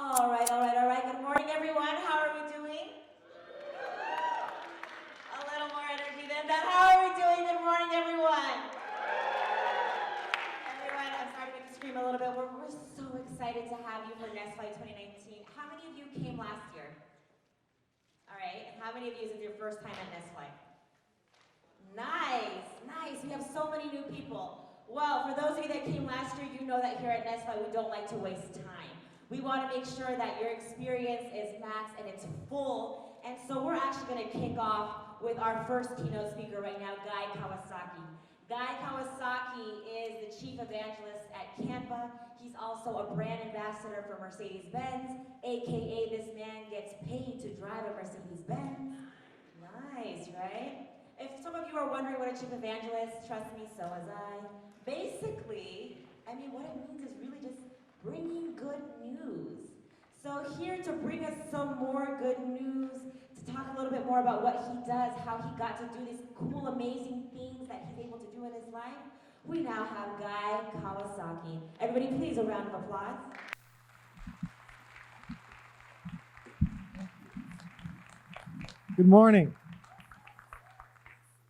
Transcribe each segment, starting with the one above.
All right, all right, all right. Good morning, everyone. How are we doing? A little more energy than that. How are we doing? Good morning, everyone. Everyone, I'm sorry to make you scream a little bit. We're so excited to have you for Next Flight 2019. How many of you came last year? All right, and how many of you is it your first time at Next Flight? Nice, nice. We have so many new people. Well, for those of you that came last year, you know that here at Next Flight, we don't like to waste time. We want to make sure that your experience is max and it's full. And so we're actually going to kick off with our first keynote speaker right now, Guy Kawasaki. Guy Kawasaki is the chief evangelist at Canva. He's also a brand ambassador for Mercedes-Benz, aka this man gets paid to drive a Mercedes-Benz. Nice, right? If some of you are wondering what a chief evangelist, trust me, so was I. Basically, what it means is really just bringing good news. So here to bring us some more good news, to talk a little bit more about what he does, how he got to do these cool, amazing things that he's able to do in his life, we now have Guy Kawasaki. Everybody please, a round of applause. Good morning.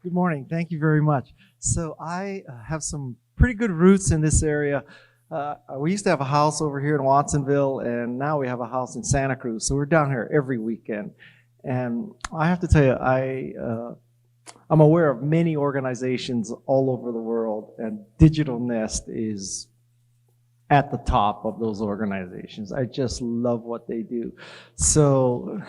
Good morning. Thank you very much. So I have some pretty good roots in this area. We used to have a house over here in Watsonville, and now we have a house in Santa Cruz. So we're down here every weekend. And I have to tell you, I'm aware of many organizations all over the world, and Digital Nest is at the top of those organizations. I just love what they do. So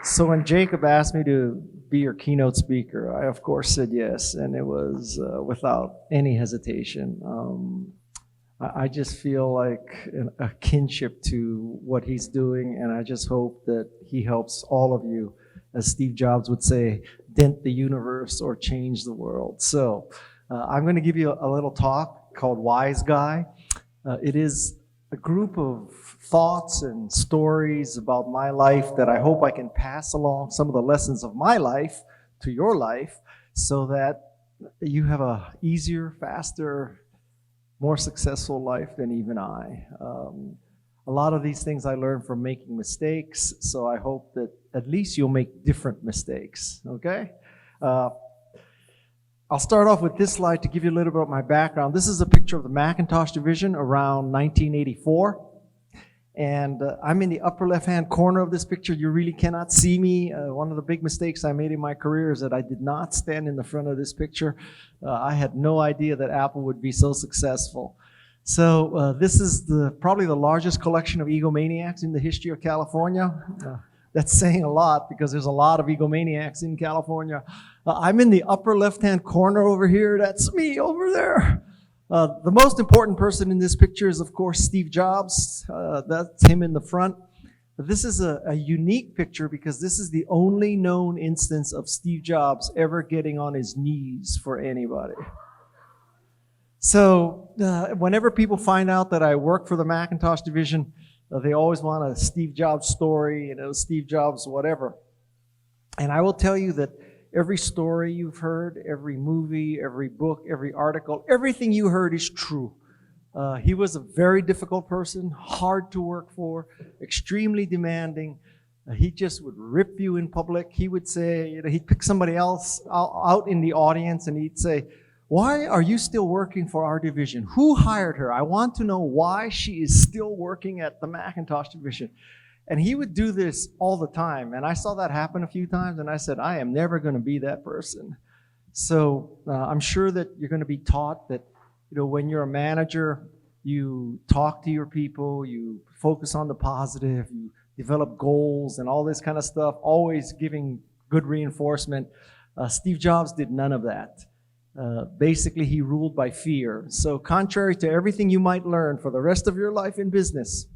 So when Jacob asked me to be your keynote speaker, I of course said yes, and it was without any hesitation. I just feel like a kinship to what he's doing, and I just hope that he helps all of you, as Steve Jobs would say, dent the universe or change the world. So I'm going to give you a little talk called Wise Guy. It is a group of thoughts and stories about my life that I hope I can pass along some of the lessons of my life to your life so that you have a easier, faster, more successful life than even I. A lot of these things I learned from making mistakes, so I hope that at least you'll make different mistakes, okay? I'll start off with this slide to give you a little bit of my background. This is a picture of the Macintosh division around 1984. And I'm in the upper left-hand corner of this picture. You really cannot see me. One of the big mistakes I made in my career is that I did not stand in the front of this picture. I had no idea that Apple would be so successful. So this is probably the largest collection of egomaniacs in the history of California. That's saying a lot because there's a lot of egomaniacs in California. I'm in the upper left-hand corner over here. That's me over there. The most important person in this picture is, of course, Steve Jobs. That's him in the front. But this is a unique picture because this is the only known instance of Steve Jobs ever getting on his knees for anybody. So whenever people find out that I work for the Macintosh division, they always want a Steve Jobs story, Steve Jobs whatever. And I will tell you that every story you've heard, every movie, every book, every article, everything you heard is true. He was a very difficult person, hard to work for, extremely demanding. He just would rip you in public. He would say, he'd pick somebody else out in the audience and he'd say, "Why are you still working for our division? Who hired her? I want to know why she is still working at the Macintosh division." And he would do this all the time. And I saw that happen a few times, and I said, I am never going to be that person. So I'm sure that you're going to be taught that, when you're a manager, you talk to your people, you focus on the positive, you develop goals and all this kind of stuff, always giving good reinforcement. Steve Jobs did none of that. Basically, he ruled by fear. So contrary to everything you might learn for the rest of your life in business,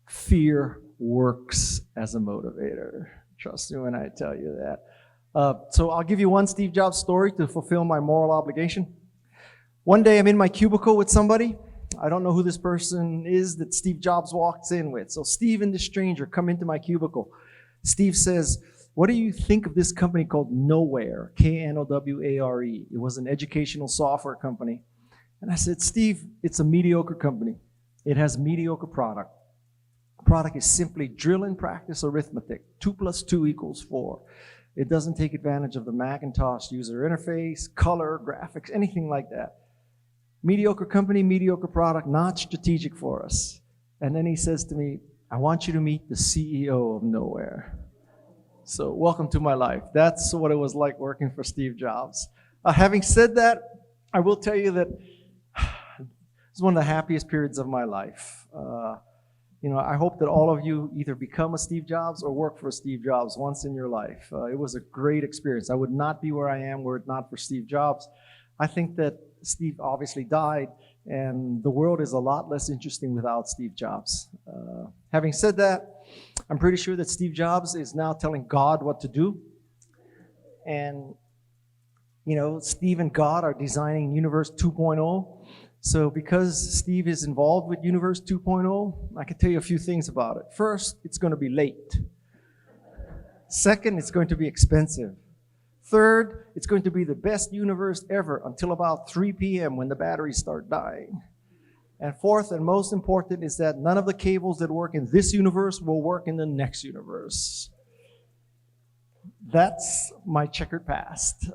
fear works as a motivator. Trust me when I tell you that. So I'll give you one Steve Jobs story to fulfill my moral obligation. One day I'm in my cubicle with somebody. I don't know who this person is that Steve Jobs walks in with. So Steve and this stranger come into my cubicle. Steve says, "What do you think of this company called Knoware?" Knoware. It was an educational software company. And I said, Steve, it's a mediocre company. It has mediocre product. Product is simply drill and practice arithmetic. 2 + 2 = 4. It doesn't take advantage of the Macintosh user interface, color, graphics, anything like that. Mediocre company, mediocre product, not strategic for us. And then he says to me, I want you to meet the CEO of nowhere. So welcome to my life. That's what it was like working for Steve Jobs. Having said that, I will tell you that it's one of the happiest periods of my life. I hope that all of you either become a Steve Jobs or work for Steve Jobs once in your life. It was a great experience. I would not be where I am were it not for Steve Jobs. I think that Steve obviously died, and the world is a lot less interesting without Steve Jobs. Having said that, I'm pretty sure that Steve Jobs is now telling God what to do. And, Steve and God are designing Universe 2.0. So because Steve is involved with Universe 2.0, I can tell you a few things about it. First, it's going to be late. Second, it's going to be expensive. Third, it's going to be the best universe ever until about 3 p.m. when the batteries start dying. And fourth, and most important, is that none of the cables that work in this universe will work in the next universe. That's my checkered past.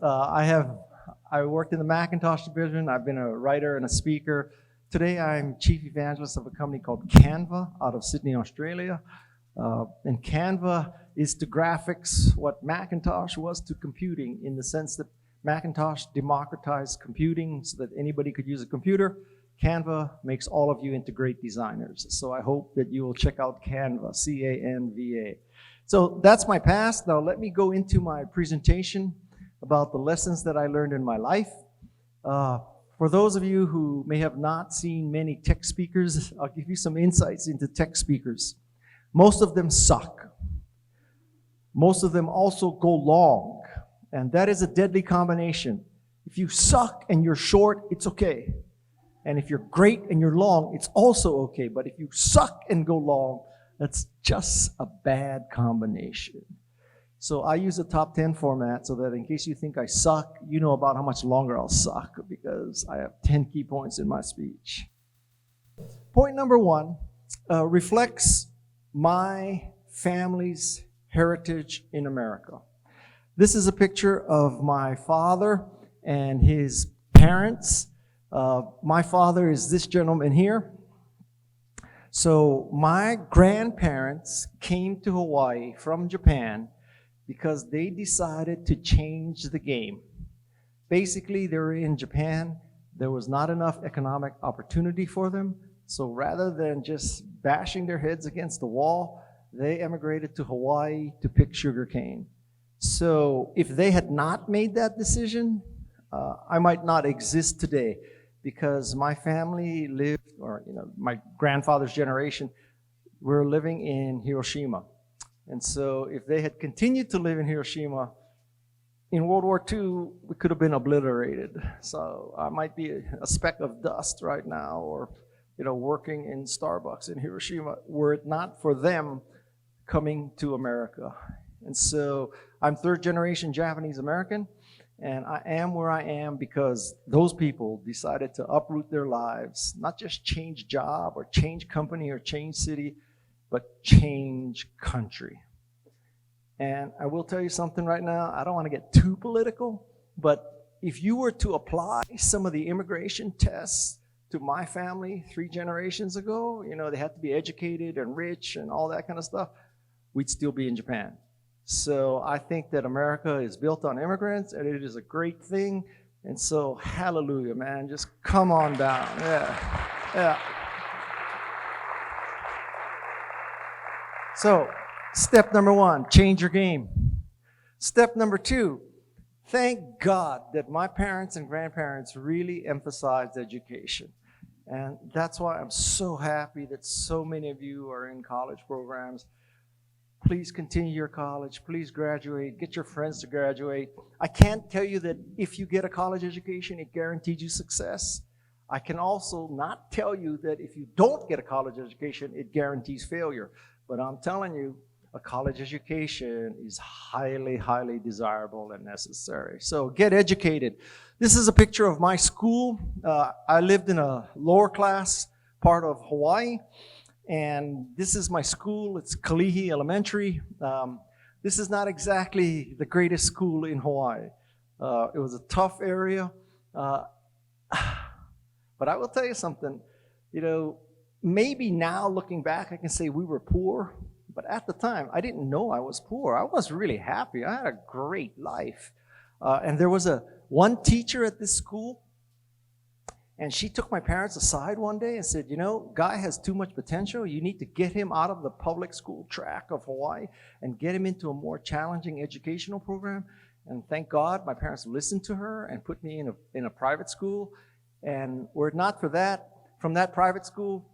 I worked in the Macintosh division. I've been a writer and a speaker. Today, I'm chief evangelist of a company called Canva out of Sydney, Australia. And Canva is to graphics what Macintosh was to computing, in the sense that Macintosh democratized computing so that anybody could use a computer. Canva makes all of you into great designers. So I hope that you will check out Canva, C-A-N-V-A. So that's my past. Now let me go into my presentation about the lessons that I learned in my life. For those of you who may have not seen many tech speakers, I'll give you some insights into tech speakers. Most of them suck. Most of them also go long, and that is a deadly combination. If you suck and you're short, it's okay. And if you're great and you're long, it's also okay. But if you suck and go long, that's just a bad combination. So I use a top 10 format so that in case you think I suck, you know about how much longer I'll suck, because I have 10 key points in my speech. Point number 1 reflects my family's heritage in America. This is a picture of my father and his parents. My father is this gentleman here. So my grandparents came to Hawaii from Japan because they decided to change the game. Basically, they were in Japan. There was not enough economic opportunity for them. So rather than just bashing their heads against the wall, they emigrated to Hawaii to pick sugarcane. So if they had not made that decision, I might not exist today, because my family lived, or my grandfather's generation, were living in Hiroshima. And so if they had continued to live in Hiroshima, in World War II, we could have been obliterated. So I might be a speck of dust right now, or working in Starbucks in Hiroshima, were it not for them coming to America. And so I'm third generation Japanese American, and I am where I am because those people decided to uproot their lives, not just change job or change company or change city, but change country. And I will tell you something right now, I don't want to get too political, but if you were to apply some of the immigration tests to my family 3 generations ago, they had to be educated and rich and all that kind of stuff, we'd still be in Japan. So I think that America is built on immigrants, and it is a great thing. And so hallelujah, man, just come on down. Yeah. So step number 1, change your game. Step number 2, thank God that my parents and grandparents really emphasized education. And that's why I'm so happy that so many of you are in college programs. Please continue your college. Please graduate. Get your friends to graduate. I can't tell you that if you get a college education, it guarantees you success. I can also not tell you that if you don't get a college education, it guarantees failure. But I'm telling you, a college education is highly, highly desirable and necessary. So get educated. This is a picture of my school. I lived in a lower class part of Hawaii, and this is my school. It's Kalihi Elementary. This is not exactly the greatest school in Hawaii. It was a tough area. But I will tell you something, maybe now looking back, I can say we were poor. But at the time, I didn't know I was poor. I was really happy. I had a great life. And there was one teacher at this school, and she took my parents aside one day and said, Guy has too much potential. You need to get him out of the public school track of Hawaii and get him into a more challenging educational program. And thank God my parents listened to her and put me in a private school. And were it not for that, from that private school,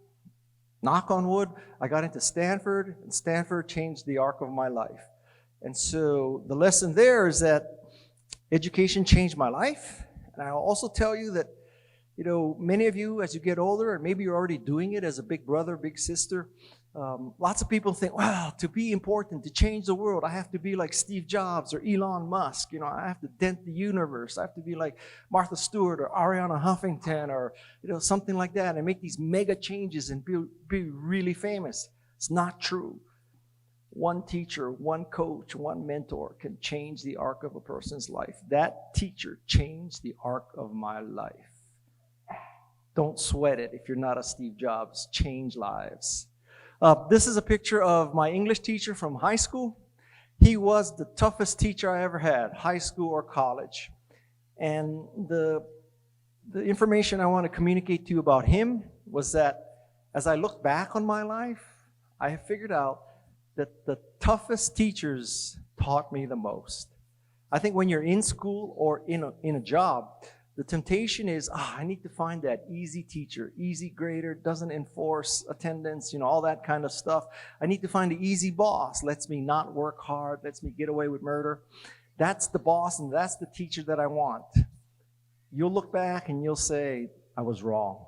knock on wood, I got into Stanford, and Stanford changed the arc of my life. And so the lesson there is that education changed my life. And I'll also tell you that, many of you, as you get older, and maybe you're already doing it as a big brother, big sister, lots of people think, well, to be important, to change the world, I have to be like Steve Jobs or Elon Musk. I have to dent the universe. I have to be like Martha Stewart or Ariana Huffington or, something like that and make these mega changes and be really famous. It's not true. One teacher, one coach, one mentor can change the arc of a person's life. That teacher changed the arc of my life. Don't sweat it if you're not a Steve Jobs. Change lives. This is a picture of my English teacher from high school. He was the toughest teacher I ever had, high school or college. And the information I want to communicate to you about him was that as I look back on my life, I have figured out that the toughest teachers taught me the most. I think when you're in school or in a job, the temptation is, I need to find that easy teacher, easy grader, doesn't enforce attendance, all that kind of stuff. I need to find the easy boss, lets me not work hard, lets me get away with murder. That's the boss and that's the teacher that I want. You'll look back and you'll say, I was wrong.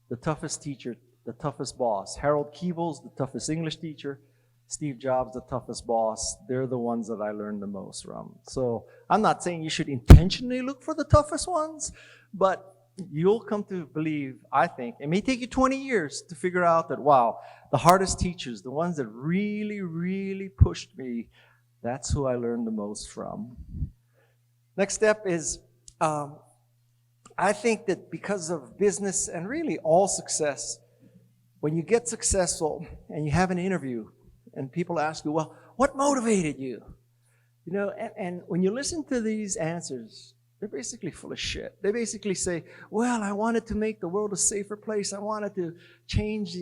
The toughest teacher, the toughest boss. Harold Keebles, the toughest English teacher. Steve Jobs, the toughest boss. They're the ones that I learned the most from. So I'm not saying you should intentionally look for the toughest ones, but you'll come to believe, I think, it may take you 20 years to figure out that, wow, the hardest teachers, the ones that really, really pushed me, that's who I learned the most from. Next step is, I think that because of business and really all success, when you get successful and you have an interview, and people ask you, well, what motivated you? And when you listen to these answers, they're basically full of shit. They basically say, well, I wanted to make the world a safer place. I wanted to change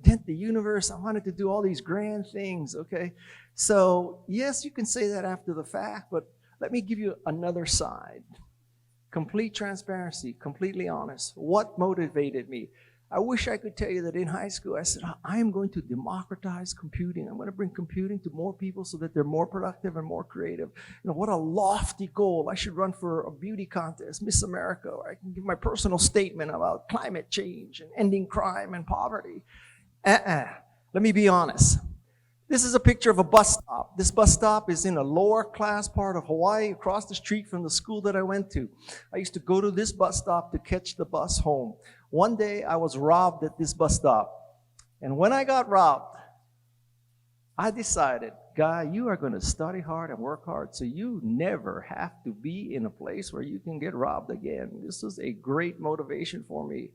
dent the universe. I wanted to do all these grand things, okay? So, yes, you can say that after the fact, but let me give you another side. Complete transparency, completely honest. What motivated me? I wish I could tell you that in high school, I said, I am going to democratize computing. I'm going to bring computing to more people so that they're more productive and more creative. What a lofty goal. I should run for a beauty contest, Miss America, or I can give my personal statement about climate change and ending crime and poverty. Let me be honest. This is a picture of a bus stop. This bus stop is in a lower class part of Hawaii, across the street from the school that I went to. I used to go to this bus stop to catch the bus home. One day I was robbed at this bus stop. And when I got robbed, I decided, Guy, you are going to study hard and work hard so you never have to be in a place where you can get robbed again. This was a great motivation for me.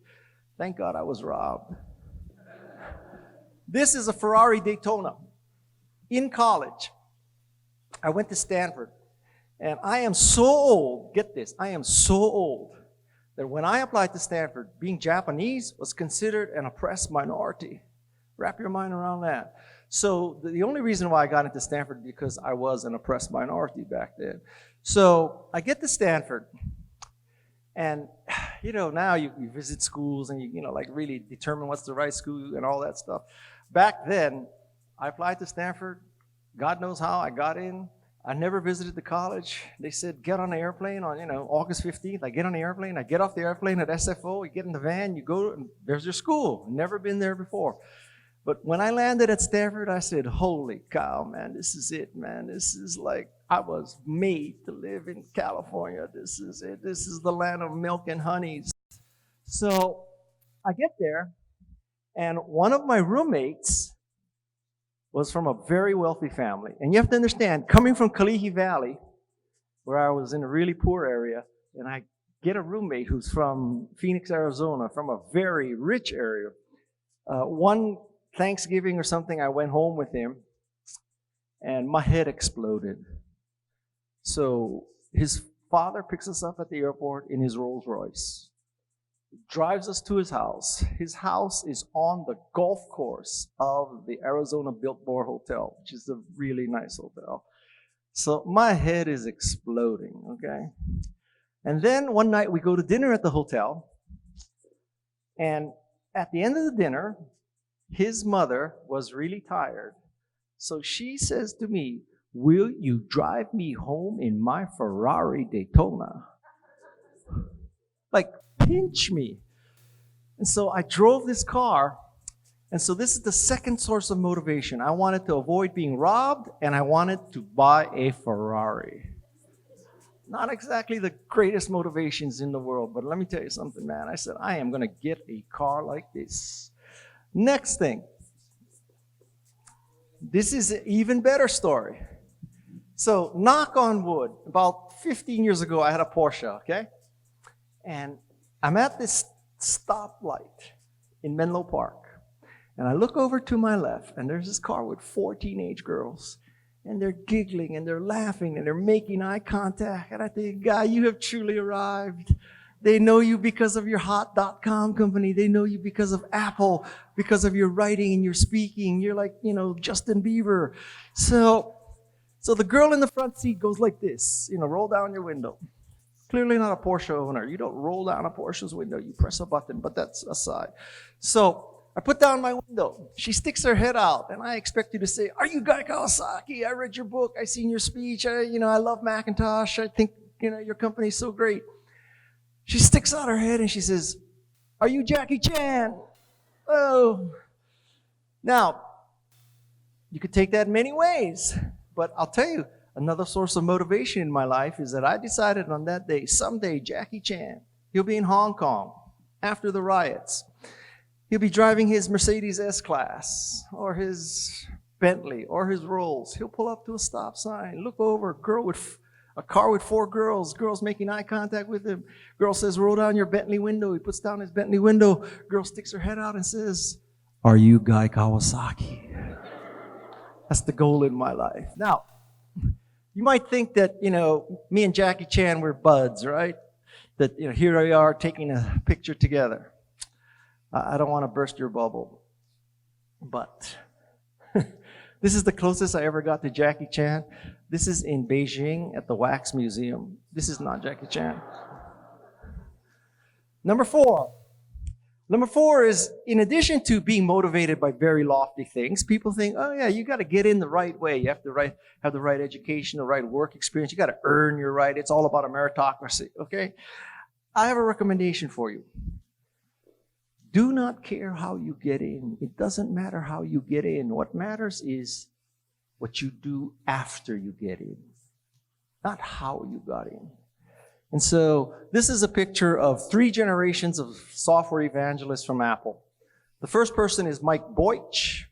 Thank God I was robbed. This is a Ferrari Daytona. In college, I went to Stanford, and I am so old, get this, I am so old, that when I applied to Stanford, being Japanese was considered an oppressed minority. Wrap your mind around that. So the only reason why I got into Stanford because I was an oppressed minority back then. So I get to Stanford, and now you visit schools and you really determine what's the right school and all that stuff. Back then, I applied to Stanford. God knows how I got in. I never visited the college. They said, get on the airplane on, August 15th. I get on the airplane. I get off the airplane at SFO. You get in the van. You go, and there's your school. Never been there before. But when I landed at Stanford, I said, holy cow, man, this is it, man. This is like, I was made to live in California. This is it. This is the land of milk and honeys. So I get there, and one of my roommates was from a very wealthy family. And you have to understand, coming from Kalihi Valley, where I was in a really poor area, and I get a roommate who's from Phoenix, Arizona, from a very rich area. One Thanksgiving or something, I went home with him, and my head exploded. So his father picks us up at the airport in his Rolls Royce, drives us to his house. His house is on the golf course of the Arizona Biltmore Hotel, which is a really nice hotel. So my head is exploding, okay? And then one night we go to dinner at the hotel, and at the end of the dinner, his mother was really tired. So she says to me, will you drive me home in my Ferrari Daytona? Like, pinch me. And so I drove this car. And so this is the second source of motivation. I wanted to avoid being robbed, and I wanted to buy a Ferrari. Not exactly the greatest motivations in the world, but let me tell you something, man. I said, I am going to get a car like this. Next thing. This is an even better story. So, knock on wood, about 15 years ago, I had a Porsche, okay? And I'm at this stoplight in Menlo Park. And I look over to my left, and there's this car with 4 teenage girls. And they're giggling, and they're laughing, and they're making eye contact. And I think, guy, you have truly arrived. They know you because of your hot.com company. They know you because of Apple, because of your writing and your speaking. You're like, Justin Bieber. So the girl in the front seat goes like this, roll down your window. Clearly not a Porsche owner. You don't roll down a Porsche's window. You press a button, but that's aside. So I put down my window. She sticks her head out, and I expect you to say, are you Guy Kawasaki? I read your book. I seen your speech. I love Macintosh. I think, your company's so great. She sticks out her head and she says, are you Jackie Chan? Oh. Now, you could take that many ways, but I'll tell you, another source of motivation in my life is that I decided on that day, someday Jackie Chan, he'll be in Hong Kong after the riots. He'll be driving his Mercedes S-Class or his Bentley or his Rolls. He'll pull up to a stop sign, look over, a car with 4 girls making eye contact with him. Girl says, roll down your Bentley window. He puts down his Bentley window. Girl sticks her head out and says, are you Guy Kawasaki? That's the goal in my life. Now, you might think that, me and Jackie Chan, we're buds, right? That, here we are taking a picture together. I don't want to burst your bubble, but this is the closest I ever got to Jackie Chan. This is in Beijing at the Wax Museum. This is not Jackie Chan. Number 4. Number 4 is, in addition to being motivated by very lofty things, people think, oh yeah, you got to get in the right way. You have to have the right education, the right work experience. You got to earn your right. It's all about a meritocracy, okay? I have a recommendation for you. Do not care how you get in. It doesn't matter how you get in. What matters is what you do after you get in, not how you got in. And so this is a picture of 3 generations of software evangelists from Apple. The first person is Mike Boich.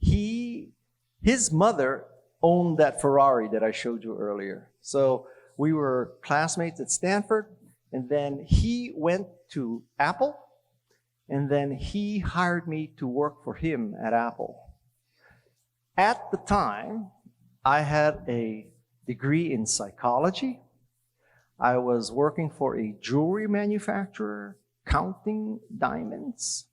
His mother owned that Ferrari that I showed you earlier. So we were classmates at Stanford, and then he went to Apple, and then he hired me to work for him at Apple. At the time, I had a degree in psychology. I was working for a jewelry manufacturer, counting diamonds.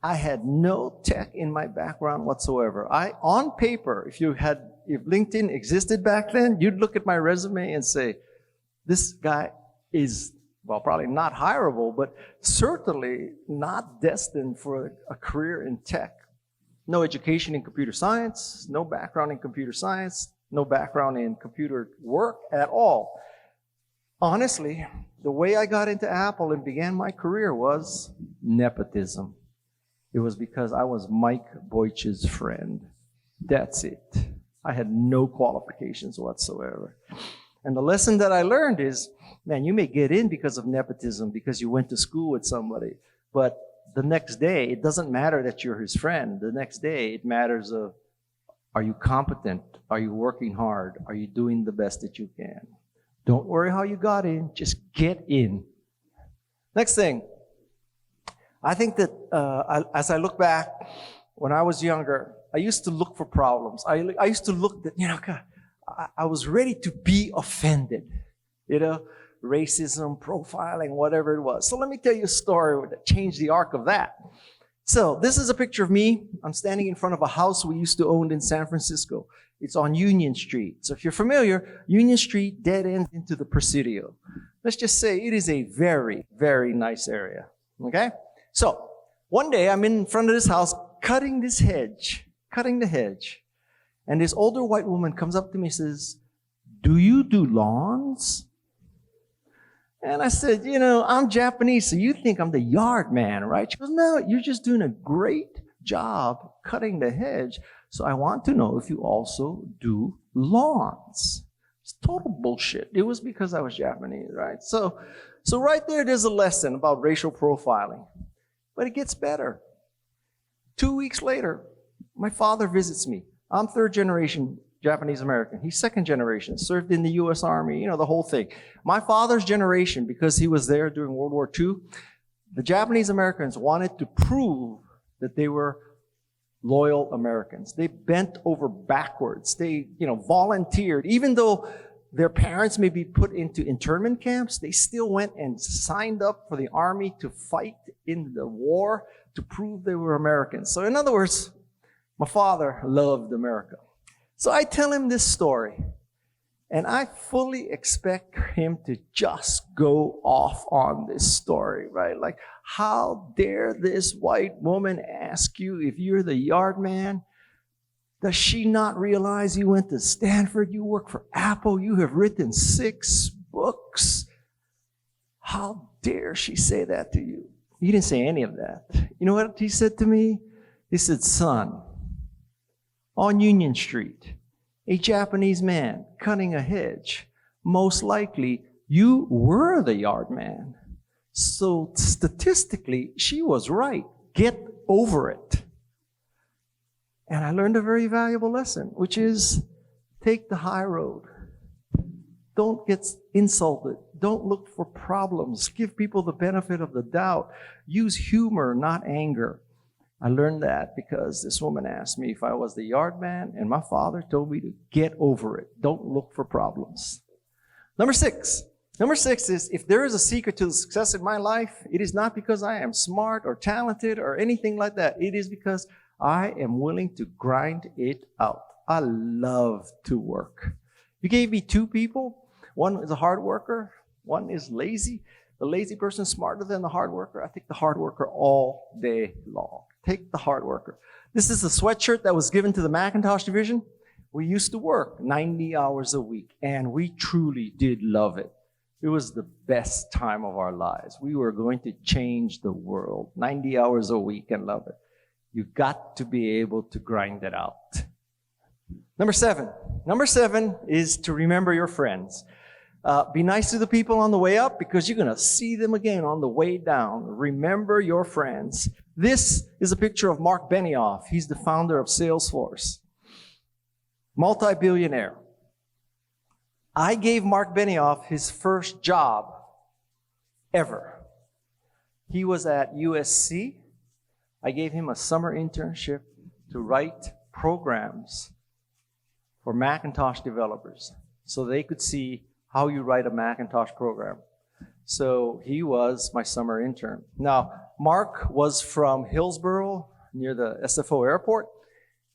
I had no tech in my background whatsoever. On paper, if LinkedIn existed back then, you'd look at my resume and say, this guy is, well, probably not hireable, but certainly not destined for a career in tech. No education in computer science, no background in computer science, no background in computer work at all. Honestly, the way I got into Apple and began my career was nepotism. It was because I was Mike Boych's friend. That's it. I had no qualifications whatsoever. And the lesson that I learned is, man, you may get in because of nepotism, because you went to school with somebody, but the next day, it doesn't matter that you're his friend. The next day, it matters of, are you competent? Are you working hard? Are you doing the best that you can? Don't worry how you got in. Just get in. Next thing. I think that as I look back, when I was younger, I used to look for problems. I used to look that, God, I was ready to be offended. Racism, profiling, whatever it was. So let me tell you a story that changed the arc of that. So this is a picture of me. I'm standing in front of a house we used to own in San Francisco. It's on Union Street. So if you're familiar, Union Street dead ends into the Presidio. Let's just say it is a very, very nice area. Okay? So one day I'm in front of this house cutting the hedge. And this older white woman comes up to me and says, "Do you do lawns?" And I said, I'm Japanese, so you think I'm the yard man, right? She goes, "No, you're just doing a great job cutting the hedge. So I want to know if you also do lawns." It's total bullshit. It was because I was Japanese, right? So right there's a lesson about racial profiling. But it gets better. 2 weeks later, my father visits me. I'm third generation Japanese American. He's second generation, served in the U.S. Army, the whole thing. My father's generation, because he was there during World War II, the Japanese Americans wanted to prove that they were loyal Americans. They bent over backwards. They, volunteered. Even though their parents may be put into internment camps, they still went and signed up for the Army to fight in the war to prove they were Americans. So in other words, my father loved America. So I tell him this story, and I fully expect him to just go off on this story, right? Like, how dare this white woman ask you if you're the yard man? Does she not realize you went to Stanford, you work for Apple, you have written 6 books? How dare she say that to you? He didn't say any of that. You know what he said to me? He said, "Son, on Union Street, a Japanese man cutting a hedge, most likely you were the yard man. So statistically, she was right. Get over it." And I learned a very valuable lesson, which is take the high road. Don't get insulted. Don't look for problems. Give people the benefit of the doubt. Use humor, not anger. I learned that because this woman asked me if I was the yard man, and my father told me to get over it. Don't look for problems. Number 6. Number 6 is, if there is a secret to the success in my life, it is not because I am smart or talented or anything like that. It is because I am willing to grind it out. I love to work. You gave me 2 people. One is a hard worker. One is lazy. The lazy person is smarter than the hard worker. I take the hard worker all day long. Take the hard worker. This is a sweatshirt that was given to the Macintosh division. We used to work 90 hours a week, and we truly did love it. It was the best time of our lives. We were going to change the world. 90 hours a week and love it. You got to be able to grind it out. Number 7. Number 7 is to remember your friends. Be nice to the people on the way up because you're going to see them again on the way down. Remember your friends. This is a picture of Mark Benioff. He's the founder of Salesforce. Multi-billionaire. I gave Mark Benioff his first job ever. He was at USC. I gave him a summer internship to write programs for Macintosh developers so they could see how you write a Macintosh program. So he was my summer intern. Now, Mark was from Hillsboro, near the SFO airport,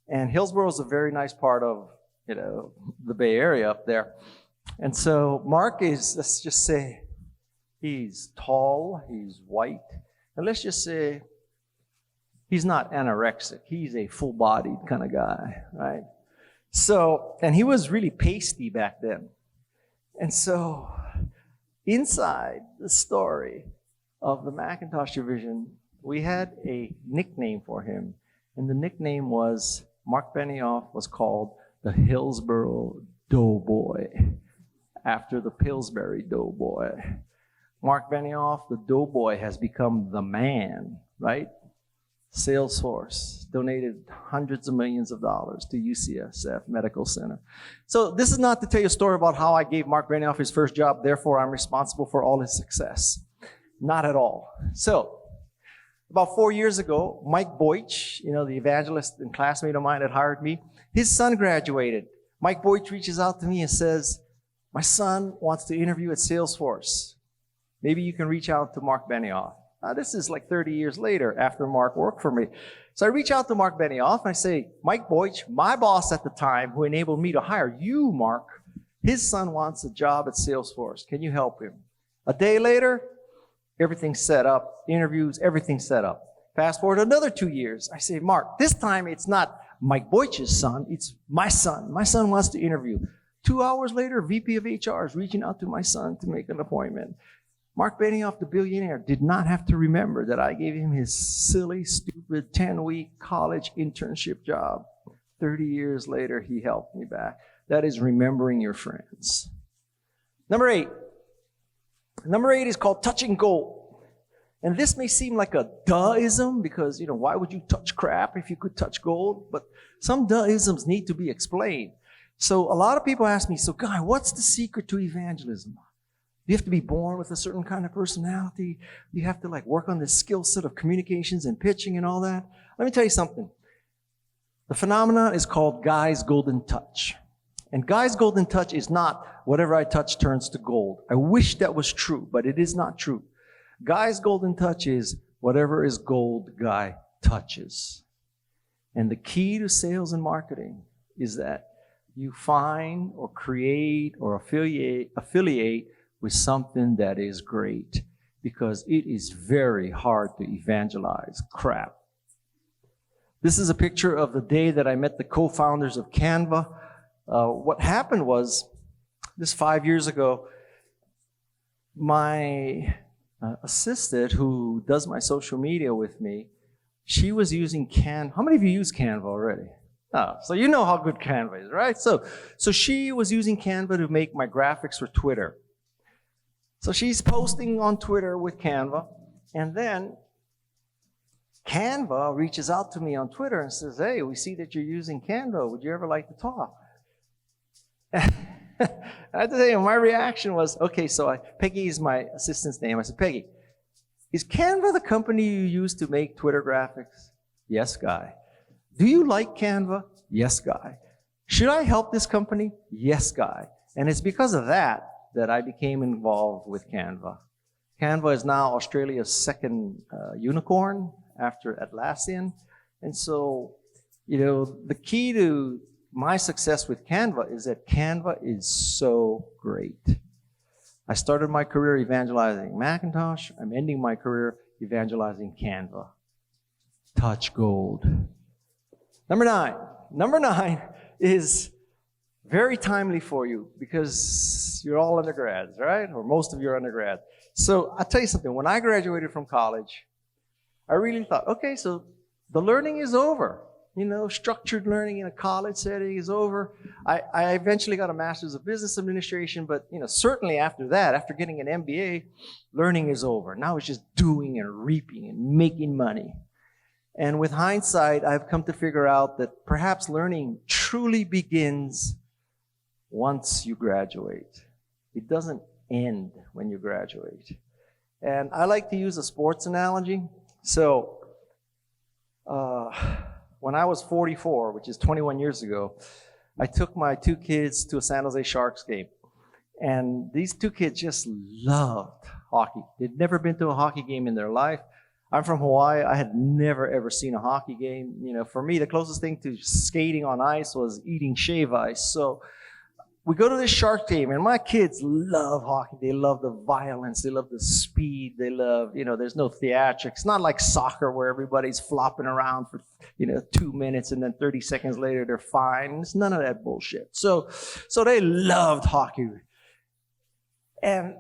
and Hillsboro is a very nice part of, the Bay Area up there. And so Mark is, let's just say, he's tall, he's white, and let's just say he's not anorexic. He's a full-bodied kind of guy, right? So, and he was really pasty back then. And so, inside the story of the Macintosh division, we had a nickname for him. And the nickname was, Mark Benioff was called the Hillsborough Doughboy, after the Pillsbury Doughboy. Mark Benioff, the Doughboy, has become the man, right? Salesforce donated hundreds of millions of dollars to UCSF Medical Center. So this is not to tell you a story about how I gave Mark Benioff his first job, therefore I'm responsible for all his success. Not at all. So, about 4 years ago, Mike Boych, the evangelist and classmate of mine that hired me, his son graduated. Mike Boych reaches out to me and says, my son wants to interview at Salesforce. Maybe you can reach out to Mark Benioff. This is like 30 years later after Mark worked for me. So I reach out to Mark Benioff and I say, Mike Boych, my boss at the time who enabled me to hire you, Mark, his son wants a job at Salesforce. Can you help him? A day later, everything's set up, interviews, everything's set up. Fast forward another 2 years. I say, Mark, this time it's not Mike Boych's son, it's my son. My son wants to interview. 2 hours later, VP of HR is reaching out to my son to make an appointment. Mark Benioff, the billionaire, did not have to remember that I gave him his silly, stupid 10-week college internship job. 30 years later, he helped me back. That is remembering your friends. Number 8. Number 8 is called touching gold. And this may seem like a duh-ism because, why would you touch crap if you could touch gold? But some duh-isms need to be explained. So a lot of people ask me, so Guy, what's the secret to evangelism? Do you have to be born with a certain kind of personality? Do you have to work on this skill set of communications and pitching and all that? Let me tell you something. The phenomenon is called Guy's Golden Touch. And Guy's Golden Touch is not whatever I touch turns to gold. I wish that was true, but it is not true. Guy's Golden Touch is whatever is gold, Guy touches. And the key to sales and marketing is that you find or create or affiliate with something that is great, because it is very hard to evangelize crap. This is a picture of the day that I met the co-founders of Canva. What happened was, this 5 years ago, my assistant who does my social media with me, she was using Canva. How many of you use Canva already? Oh, so you know how good Canva is, right? So she was using Canva to make my graphics for Twitter. So she's posting on Twitter with Canva, and then Canva reaches out to me on Twitter and says, hey, we see that you're using Canva. Would you ever like to talk? I have to tell you, my reaction was, okay, so Peggy is my assistant's name. I said, Peggy, is Canva the company you use to make Twitter graphics? Yes, Guy. Do you like Canva? Yes, Guy. Should I help this company? Yes, Guy. And it's because of that I became involved with Canva. Canva is now Australia's second unicorn after Atlassian. And so, the key to my success with Canva is that Canva is so great. I started my career evangelizing Macintosh. I'm ending my career evangelizing Canva. Touch gold. Number 9. Number 9 is very timely for you because you're all undergrads, right? Or most of you are undergrads. So I'll tell you something. When I graduated from college, I really thought, okay, so the learning is over. Structured learning in a college setting is over. I eventually got a master's of business administration, but certainly after that, after getting an MBA, learning is over. Now it's just doing and reaping and making money. And with hindsight, I've come to figure out that perhaps learning truly begins once you graduate. It doesn't end when you graduate. And I like to use a sports analogy. So, when I was 44, which is 21 years ago, I took my 2 kids to a San Jose Sharks game. And these 2 kids just loved hockey. They'd never been to a hockey game in their life. I'm from Hawaii. I had never, ever seen a hockey game. For me, the closest thing to skating on ice was eating shave ice. So we go to this Shark game, and my kids love hockey. They love the violence. They love the speed. They love, there's no theatrics. It's not like soccer where everybody's flopping around for, 2 minutes and then 30 seconds later they're fine. It's none of that bullshit. So they loved hockey. And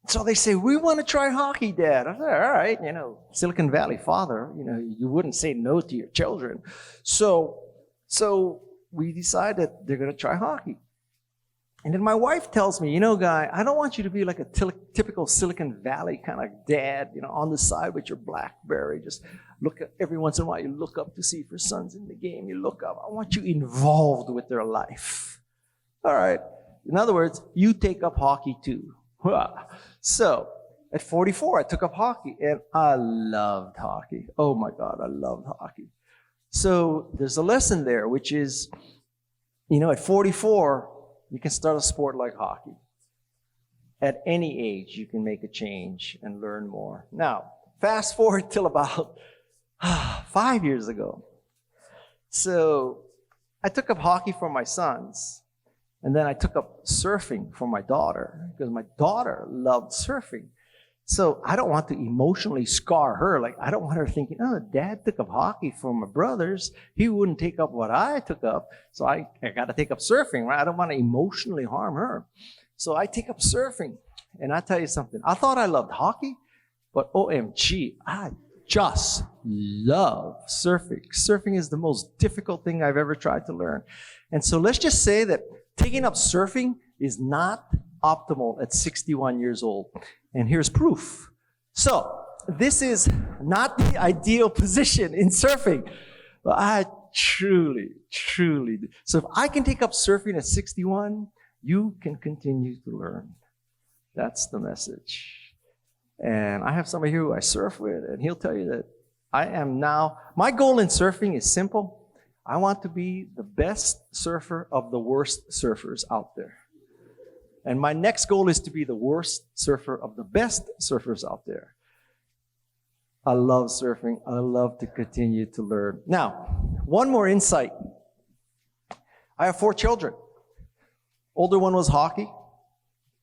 So they say, we want to try hockey, Dad. I said, all right, Silicon Valley father, you wouldn't say no to your children. So we decide that they're going to try hockey. And then my wife tells me, Guy, I don't want you to be like a typical Silicon Valley kind of dad, on the side with your BlackBerry. Just look at, every once in a while, you look up to see if your son's in the game. You look up. I want you involved with their life. All right. In other words, you take up hockey too. So at 44, I took up hockey, and I loved hockey. Oh my God, I loved hockey. So there's a lesson there, which is, at 44, you can start a sport like hockey. At any age, you can make a change and learn more. Now, fast forward till about 5 years ago. So I took up hockey for my sons. And then I took up surfing for my daughter because my daughter loved surfing. So I don't want to emotionally scar her. Like, I don't want her thinking, oh, Dad took up hockey for my brothers. He wouldn't take up what I took up. So I got to take up surfing, right? I don't want to emotionally harm her. So I take up surfing. And I tell you something. I thought I loved hockey, but OMG, I just love surfing. Surfing is the most difficult thing I've ever tried to learn. And so let's just say that taking up surfing is not optimal at 61 years old. And here's proof. So this is not the ideal position in surfing. But I truly. So if I can take up surfing at 61, you can continue to learn. That's the message. And I have somebody here who I surf with, and he'll tell you that I am now, my goal in surfing is simple. I want to be the best surfer of the worst surfers out there. And my next goal is to be the worst surfer of the best surfers out there. I love surfing. I love to continue to learn. Now, one more insight. I have 4 children. Older one was hockey.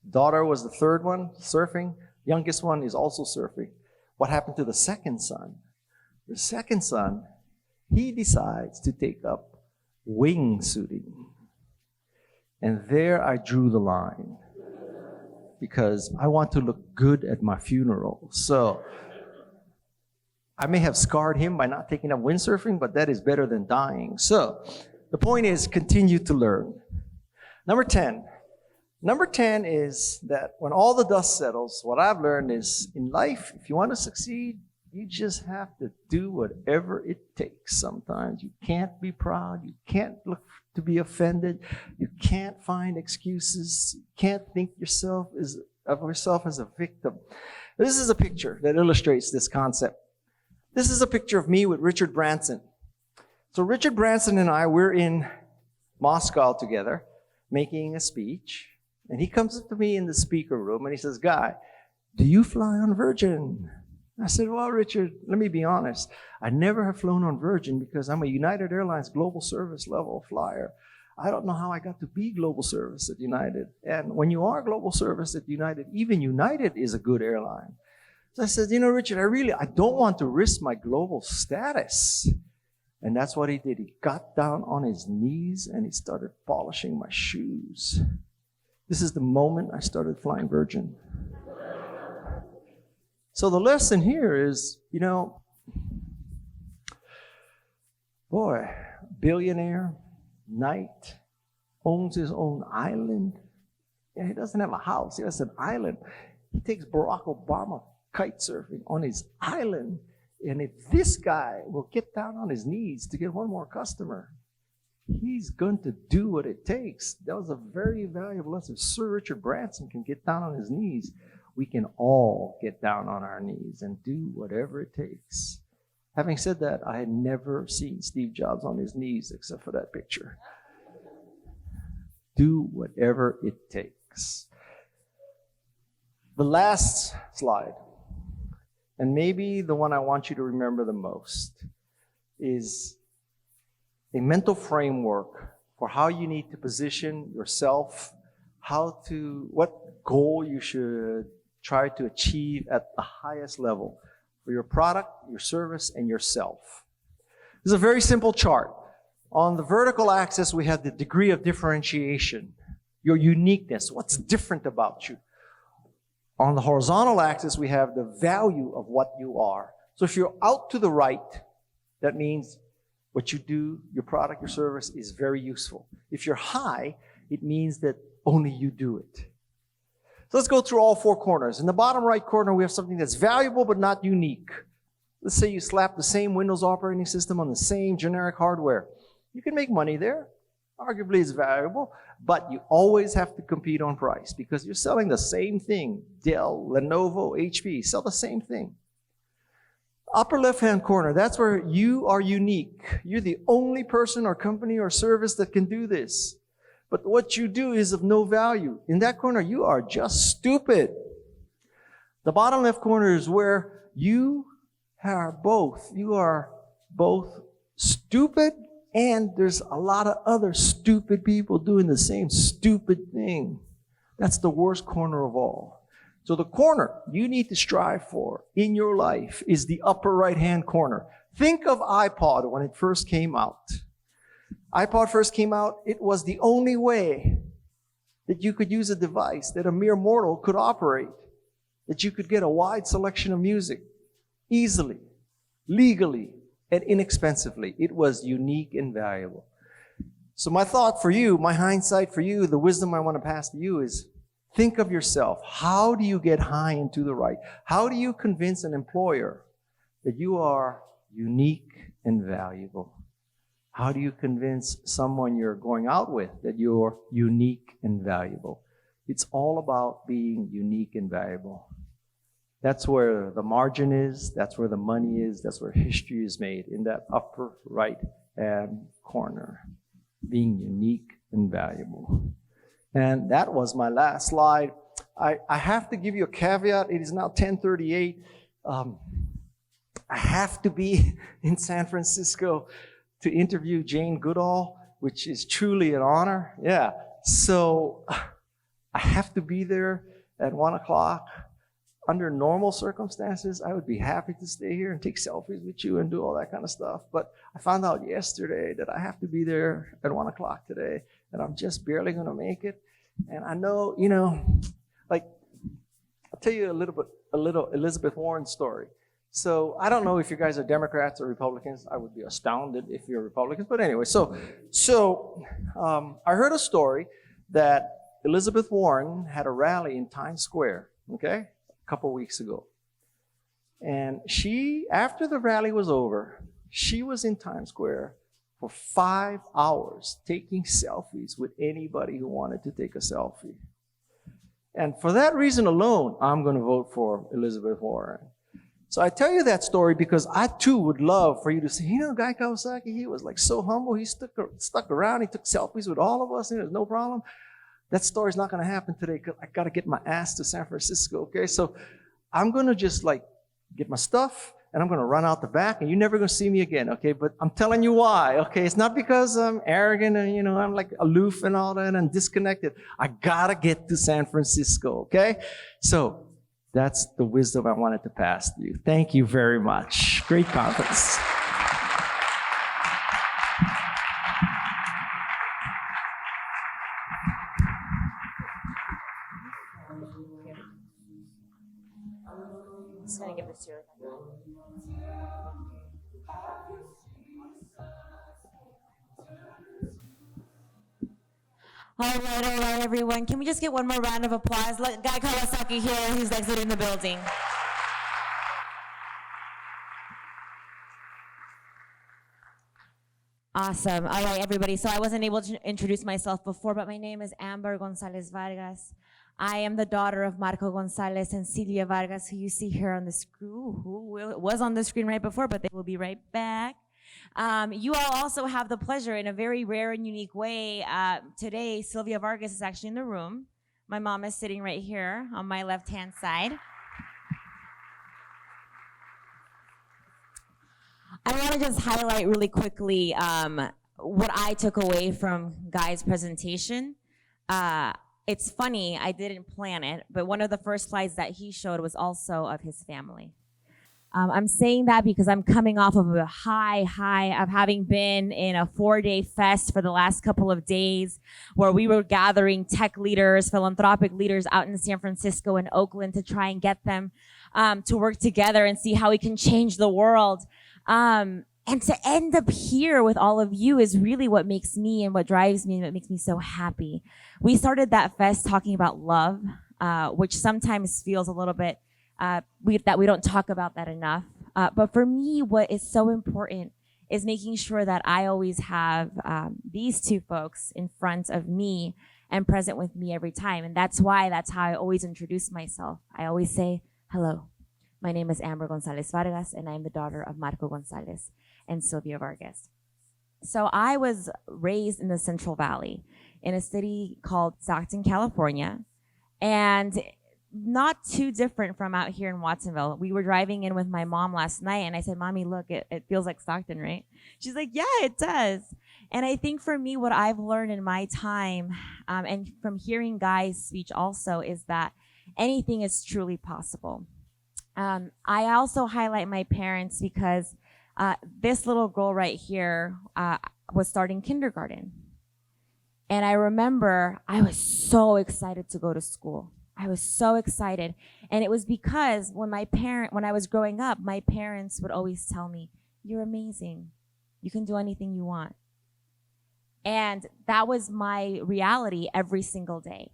Daughter was the third one, surfing. Youngest one is also surfing. What happened to the second son? The second son, he decides to take up wingsuiting. And there I drew the line because I want to look good at my funeral. So I may have scarred him by not taking up windsurfing, but that is better than dying. So the point is, continue to learn. Number 10. Number 10 is that when all the dust settles, what I've learned is in life, if you want to succeed, you just have to do whatever it takes sometimes. You can't be proud. You can't look to be offended. You can't find excuses. You can't think of yourself as a victim. This is a picture that illustrates this concept. This is a picture of me with Richard Branson. So Richard Branson and I, we're in Moscow together making a speech. And he comes up to me in the speaker room and he says, Guy, do you fly on Virgin? I said, well, Richard, let me be honest. I never have flown on Virgin because I'm a United Airlines global service level flyer. I don't know how I got to be global service at United. And when you are global service at United, even United is a good airline. So I said, Richard, I don't want to risk my global status. And that's what he did. He got down on his knees and he started polishing my shoes. This is the moment I started flying Virgin. So the lesson here is, billionaire, knight, owns his own island. Yeah, he doesn't have a house. He has an island. He takes Barack Obama kite surfing on his island. And if this guy will get down on his knees to get one more customer, he's going to do what it takes. That was a very valuable lesson. Sir Richard Branson can get down on his knees. We can all get down on our knees and do whatever it takes. Having said that, I had never seen Steve Jobs on his knees except for that picture. Do whatever it takes. The last slide, and maybe the one I want you to remember the most, is a mental framework for how you need to position yourself, what goal you should try to achieve at the highest level for your product, your service, and yourself. This is a very simple chart. On the vertical axis, we have the degree of differentiation, your uniqueness, what's different about you. On the horizontal axis, we have the value of what you are. So if you're out to the right, that means what you do, your product, your service is very useful. If you're high, it means that only you do it. So let's go through all four corners. In the bottom right corner, we have something that's valuable but not unique. Let's say you slap the same Windows operating system on the same generic hardware. You can make money there. Arguably it's valuable, but you always have to compete on price because you're selling the same thing. Dell, Lenovo, HP, sell the same thing. Upper left-hand corner, that's where you are unique. You're the only person or company or service that can do this. But what you do is of no value. In that corner, you are just stupid. The bottom left corner is where you are both. You are both stupid, and there's a lot of other stupid people doing the same stupid thing. That's the worst corner of all. So the corner you need to strive for in your life is the upper right-hand corner. Think of iPod when it first came out. iPod first came out, it was the only way that you could use a device that a mere mortal could operate, that you could get a wide selection of music easily, legally, and inexpensively. It was unique and valuable. So my thought for you, my hindsight for you, the wisdom I want to pass to you is think of yourself. How do you get high and to the right? How do you convince an employer that you are unique and valuable? How do you convince someone you're going out with that you're unique and valuable? It's all about being unique and valuable. That's where the margin is. That's where the money is. That's where history is made, in that upper right-hand corner. Being unique and valuable. And that was my last slide. I have to give you a caveat. It is now 10:38. I have to be in San Francisco to interview Jane Goodall, which is truly an honor. Yeah. So I have to be there at 1 o'clock. Under normal circumstances, I would be happy to stay here and take selfies with you and do all that kind of stuff. But I found out yesterday that I have to be there at 1 o'clock today, and I'm just barely going to make it. And I know, like, I'll tell you a little Elizabeth Warren story. So I don't know if you guys are Democrats or Republicans. I would be astounded if you're Republicans. But anyway, so I heard a story that Elizabeth Warren had a rally in Times Square, okay, a couple weeks ago. And she, after the rally was over, she was in Times Square for 5 hours taking selfies with anybody who wanted to take a selfie. And for that reason alone, I'm going to vote for Elizabeth Warren. So I tell you that story because I too would love for you to say, Guy Kawasaki, he was like so humble. He stuck around. He took selfies with all of us. And there's no problem. That story's not going to happen today because I got to get my ass to San Francisco. Okay, so I'm going to just like get my stuff and I'm going to run out the back and you're never going to see me again. Okay, but I'm telling you why. Okay, it's not because I'm arrogant and I'm like aloof and all that and disconnected. I got to get to San Francisco. Okay, so that's the wisdom I wanted to pass to you. Thank you very much. Great conference. I'm just gonna give this to you. All right, everyone. Can we just get one more round of applause? Let Guy Kawasaki here, who's exiting the building. Awesome. All right, everybody. So I wasn't able to introduce myself before, but my name is Amber Gonzalez Vargas. I am the daughter of Marco Gonzalez and Celia Vargas, who you see here on the screen, who was on the screen right before, but they will be right back. You all also have the pleasure, in a very rare and unique way, today, Sylvia Vargas is actually in the room. My mom is sitting right here on my left-hand side. I want to just highlight really quickly what I took away from Guy's presentation. It's funny, I didn't plan it, but one of the first slides that he showed was also of his family. I'm saying that because I'm coming off of a high of having been in a 4-day fest for the last couple of days where we were gathering tech leaders, philanthropic leaders out in San Francisco and Oakland to try and get them to work together and see how we can change the world. And to end up here with all of you is really what makes me and what drives me and what makes me so happy. We started that fest talking about love, which sometimes feels a little bit that we don't talk about that enough. But for me, what is so important is making sure that I always have these two folks in front of me and present with me every time. And that's how I always introduce myself. I always say, hello, my name is Amber Gonzalez Vargas, and I'm the daughter of Marco Gonzalez and Sylvia Vargas. So I was raised in the Central Valley in a city called Stockton, California, and not too different from out here in Watsonville. We were driving in with my mom last night, and I said, Mommy, look, it feels like Stockton, right? She's like, yeah, it does. And I think for me, what I've learned in my time, and from hearing Guy's speech also, is that anything is truly possible. I also highlight my parents because this little girl right here was starting kindergarten. And I remember I was so excited to go to school. I was so excited. And it was because when I was growing up, my parents would always tell me, you're amazing. You can do anything you want. And that was my reality every single day.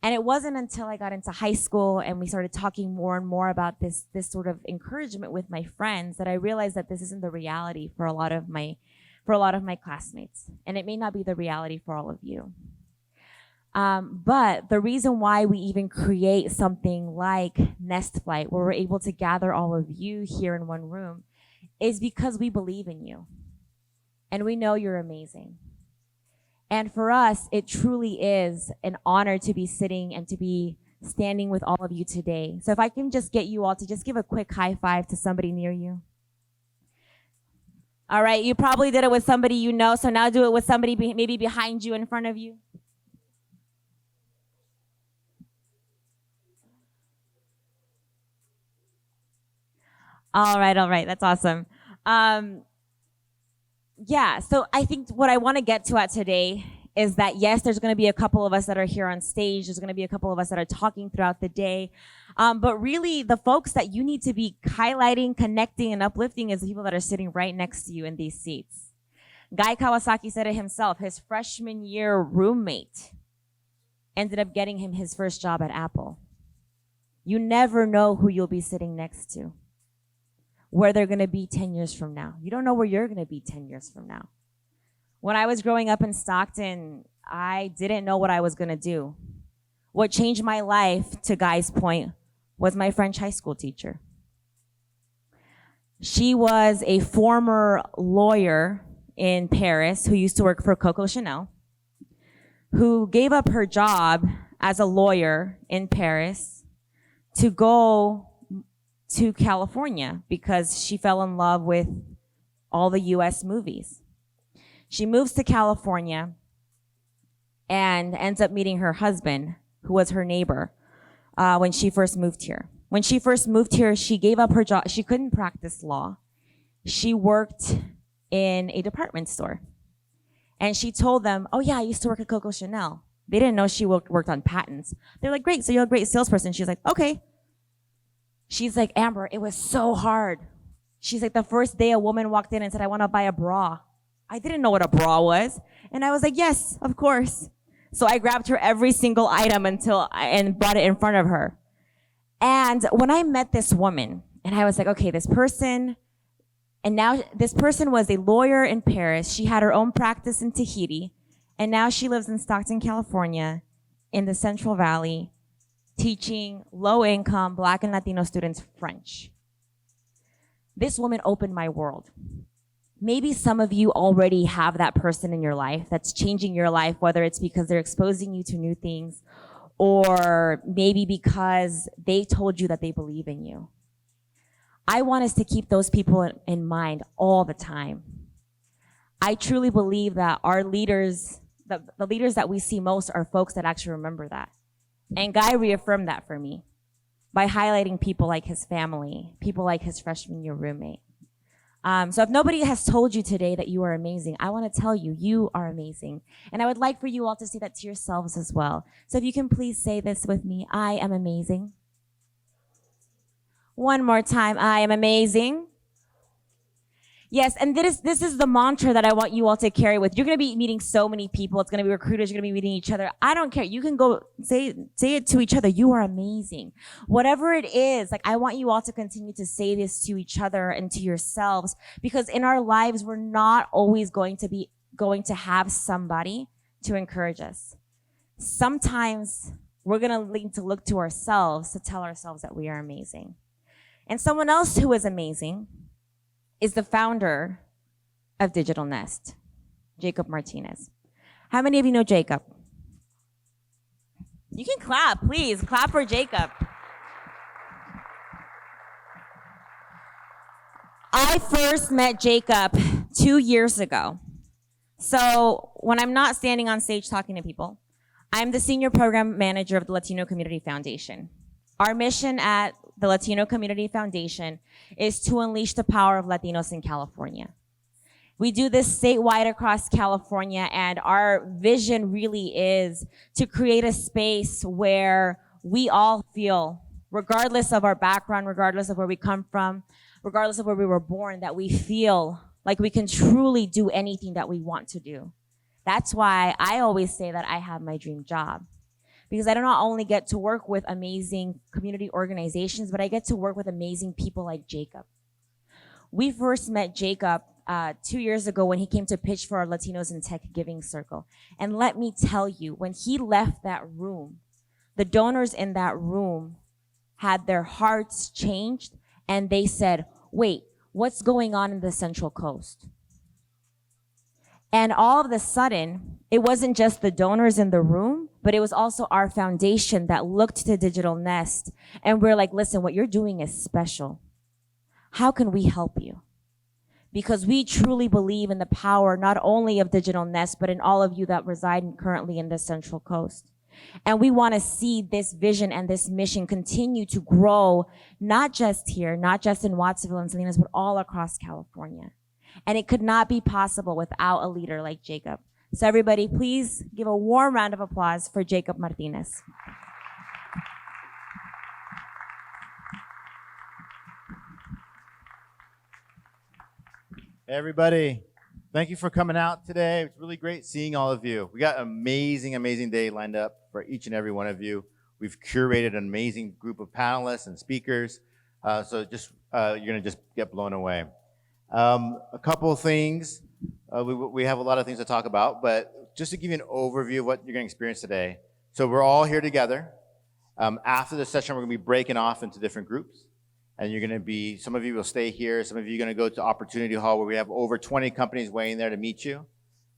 And it wasn't until I got into high school and we started talking more and more about this sort of encouragement with my friends that I realized that this isn't the reality for a lot of my classmates. And it may not be the reality for all of you. But the reason why we even create something like Nest Flight, where we're able to gather all of you here in one room, is because we believe in you. And we know you're amazing. And for us, it truly is an honor to be sitting and to be standing with all of you today. So if I can just get you all to just give a quick high five to somebody near you. All right, you probably did it with somebody you know, so now do it with somebody maybe behind you, in front of you. All right, that's awesome. Yeah, so I think what I want to get to at today is that, yes, there's going to be a couple of us that are here on stage. There's going to be a couple of us that are talking throughout the day. But really, the folks that you need to be highlighting, connecting, and uplifting is the people that are sitting right next to you in these seats. Guy Kawasaki said it himself. His freshman year roommate ended up getting him his first job at Apple. You never know who you'll be sitting next to, where they're going to be 10 years from now. You don't know where you're going to be 10 years from now. When I was growing up in Stockton, I didn't know what I was going to do. What changed my life, to Guy's point, was my French high school teacher. She was a former lawyer in Paris who used to work for Coco Chanel, who gave up her job as a lawyer in Paris to go to California because she fell in love with all the US movies. She moves to California and ends up meeting her husband, who was her neighbor, when she first moved here. When she first moved here, she gave up her job. She couldn't practice law. She worked in a department store. And she told them, oh yeah, I used to work at Coco Chanel. They didn't know she worked on patents. They're like, great, so you're a great salesperson. She's like, okay. She's like, Amber, it was so hard. She's like, the first day a woman walked in and said, I want to buy a bra. I didn't know what a bra was. And I was like, yes, of course. So I grabbed her every single item and brought it in front of her. And when I met this woman, and I was like, okay, this person was a lawyer in Paris. She had her own practice in Tahiti. And now she lives in Stockton, California, in the Central Valley, teaching low-income Black and Latino students French. This woman opened my world. Maybe some of you already have that person in your life that's changing your life, whether it's because they're exposing you to new things or maybe because they told you that they believe in you. I want us to keep those people in mind all the time. I truly believe that our leaders, the leaders that we see most are folks that actually remember that. And Guy reaffirmed that for me. by highlighting people like his family, people like his freshman year roommate. So if nobody has told you today that you are amazing, I want to tell you, you are amazing. And I would like for you all to say that to yourselves as well. So if you can please say this with me, I am amazing. One more time, I am amazing. Yes, and this is the mantra that I want you all to carry with. You're going to be meeting so many people. It's going to be recruiters. You're going to be meeting each other. I don't care. You can go say it to each other. You are amazing. Whatever it is, like I want you all to continue to say this to each other and to yourselves, because in our lives, we're not always going to have somebody to encourage us. Sometimes we're going to need to look to ourselves to tell ourselves that we are amazing. And someone else who is amazing is the founder of Digital Nest, Jacob Martinez. How many of you know Jacob? You can clap, please. Clap for Jacob. I first met Jacob 2 years ago. So when I'm not standing on stage talking to people, I'm the senior program manager of the Latino Community Foundation. Our mission at the Latino Community Foundation is to unleash the power of Latinos in California. We do this statewide across California, and our vision really is to create a space where we all feel, regardless of our background, regardless of where we come from, regardless of where we were born, that we feel like we can truly do anything that we want to do. That's why I always say that I have my dream job. Because I don't not only get to work with amazing community organizations, but I get to work with amazing people like Jacob. We first met Jacob 2 years ago when he came to pitch for our Latinos in Tech Giving Circle. And let me tell you, when he left that room, the donors in that room had their hearts changed, and they said, wait, what's going on in the Central Coast? And all of a sudden, it wasn't just the donors in the room, but it was also our foundation that looked to Digital Nest. And we're like, listen, what you're doing is special. How can we help you? Because we truly believe in the power not only of Digital Nest, but in all of you that reside currently in the Central Coast. And we want to see this vision and this mission continue to grow, not just here, not just in Wattsville and Salinas, but all across California. And it could not be possible without a leader like Jacob. So everybody, please give a warm round of applause for Jacob Martinez. Hey everybody, thank you for coming out today. It's really great seeing all of you. We got an amazing day lined up for each and every one of you. We've curated an amazing group of panelists and speakers, so you're gonna just get blown away. A couple of things. We have a lot of things to talk about, but just to give you an overview of what you're going to experience today. So we're all here together. After the session, we're going to be breaking off into different groups. And you're going to be, some of you will stay here. Some of you are going to go to Opportunity Hall where we have over 20 companies waiting there to meet you.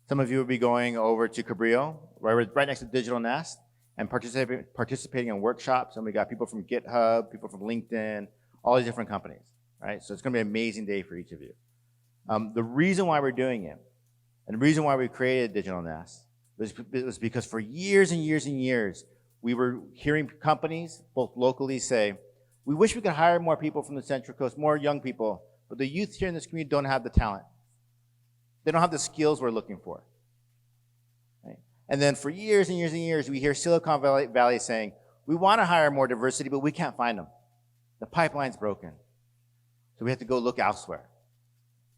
Some of you will be going over to Cabrillo, right next to Digital Nest, and participating in workshops. And we got people from GitHub, people from LinkedIn, all these different companies. Right? So it's going to be an amazing day for each of you. The reason why we're doing it, and the reason why we created Digital Nest, was because for years and years and years, we were hearing companies, both locally, say, we wish we could hire more people from the Central Coast, more young people, but the youth here in this community don't have the talent. They don't have the skills we're looking for. Right? And then for years and years and years, we hear Silicon Valley saying, we want to hire more diversity, but we can't find them. The pipeline's broken. So we have to go look elsewhere,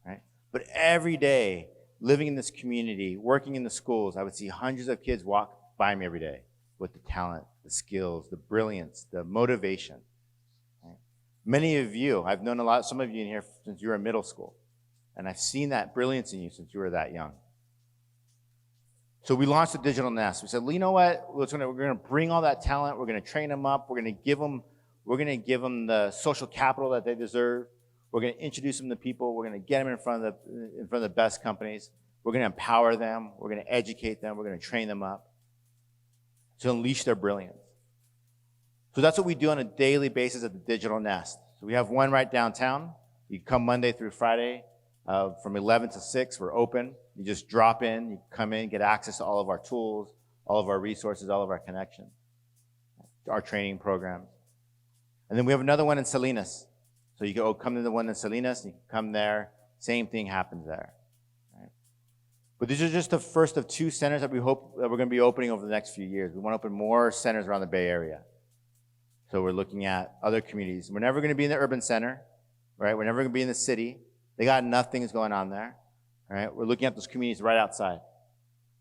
right? But every day, living in this community, working in the schools, I would see hundreds of kids walk by me every day with the talent, the skills, the brilliance, the motivation. Right? Many of you, I've known some of you in here since you were in middle school, and I've seen that brilliance in you since you were that young. So we launched the Digital Nest. We said, well, you know what? We're going to bring all that talent. We're going to train them up. We're going to give them the social capital that they deserve. We're going to introduce them to people. We're going to get them in front of the best companies. We're going to empower them. We're going to educate them. We're going to train them up to unleash their brilliance. So that's what we do on a daily basis at the Digital Nest. So we have one right downtown. You come Monday through Friday from 11 to 6. We're open. You just drop in. You come in, get access to all of our tools, all of our resources, all of our connections, our training programs. And then we have another one in Salinas. So you can come to the one in Salinas, and you can come there. Same thing happens there. Right? But these are just the first of 2 centers that we hope that we're going to be opening over the next few years. We want to open more centers around the Bay Area. So we're looking at other communities. We're never going to be in the urban center, right? We're never going to be in the city. They got enough things going on there, right? We're looking at those communities right outside.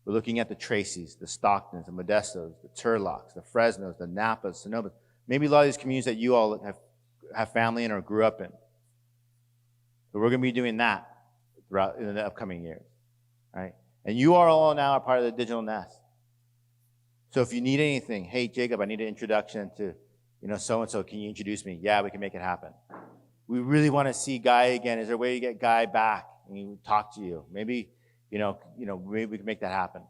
We're looking at the Tracys, the Stocktons, the Modestos, the Turlocks, the Fresnos, the Napas, Sonomas. Maybe a lot of these communities that you all have family in or grew up in. So we're going to be doing that throughout in the upcoming years, right? And you are all now a part of the digital nest. So if you need anything, hey, Jacob, I need an introduction to, so-and-so. Can you introduce me? Yeah, we can make it happen. We really want to see Guy again. Is there a way to get Guy back and talk to you? Maybe, maybe we can make that happen.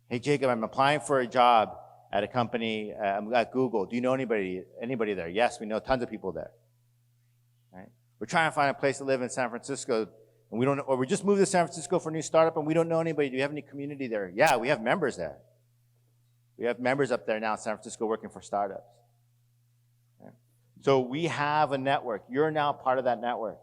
Hey, Jacob, I'm applying for a job at a company, at Google. Do you know anybody there? Yes, we know tons of people there. Right? We're trying to find a place to live in San Francisco, and or we just moved to San Francisco for a new startup, and we don't know anybody. Do you have any community there? Yeah, we have members there. We have members up there now in San Francisco working for startups. Okay? So we have a network. You're now part of that network.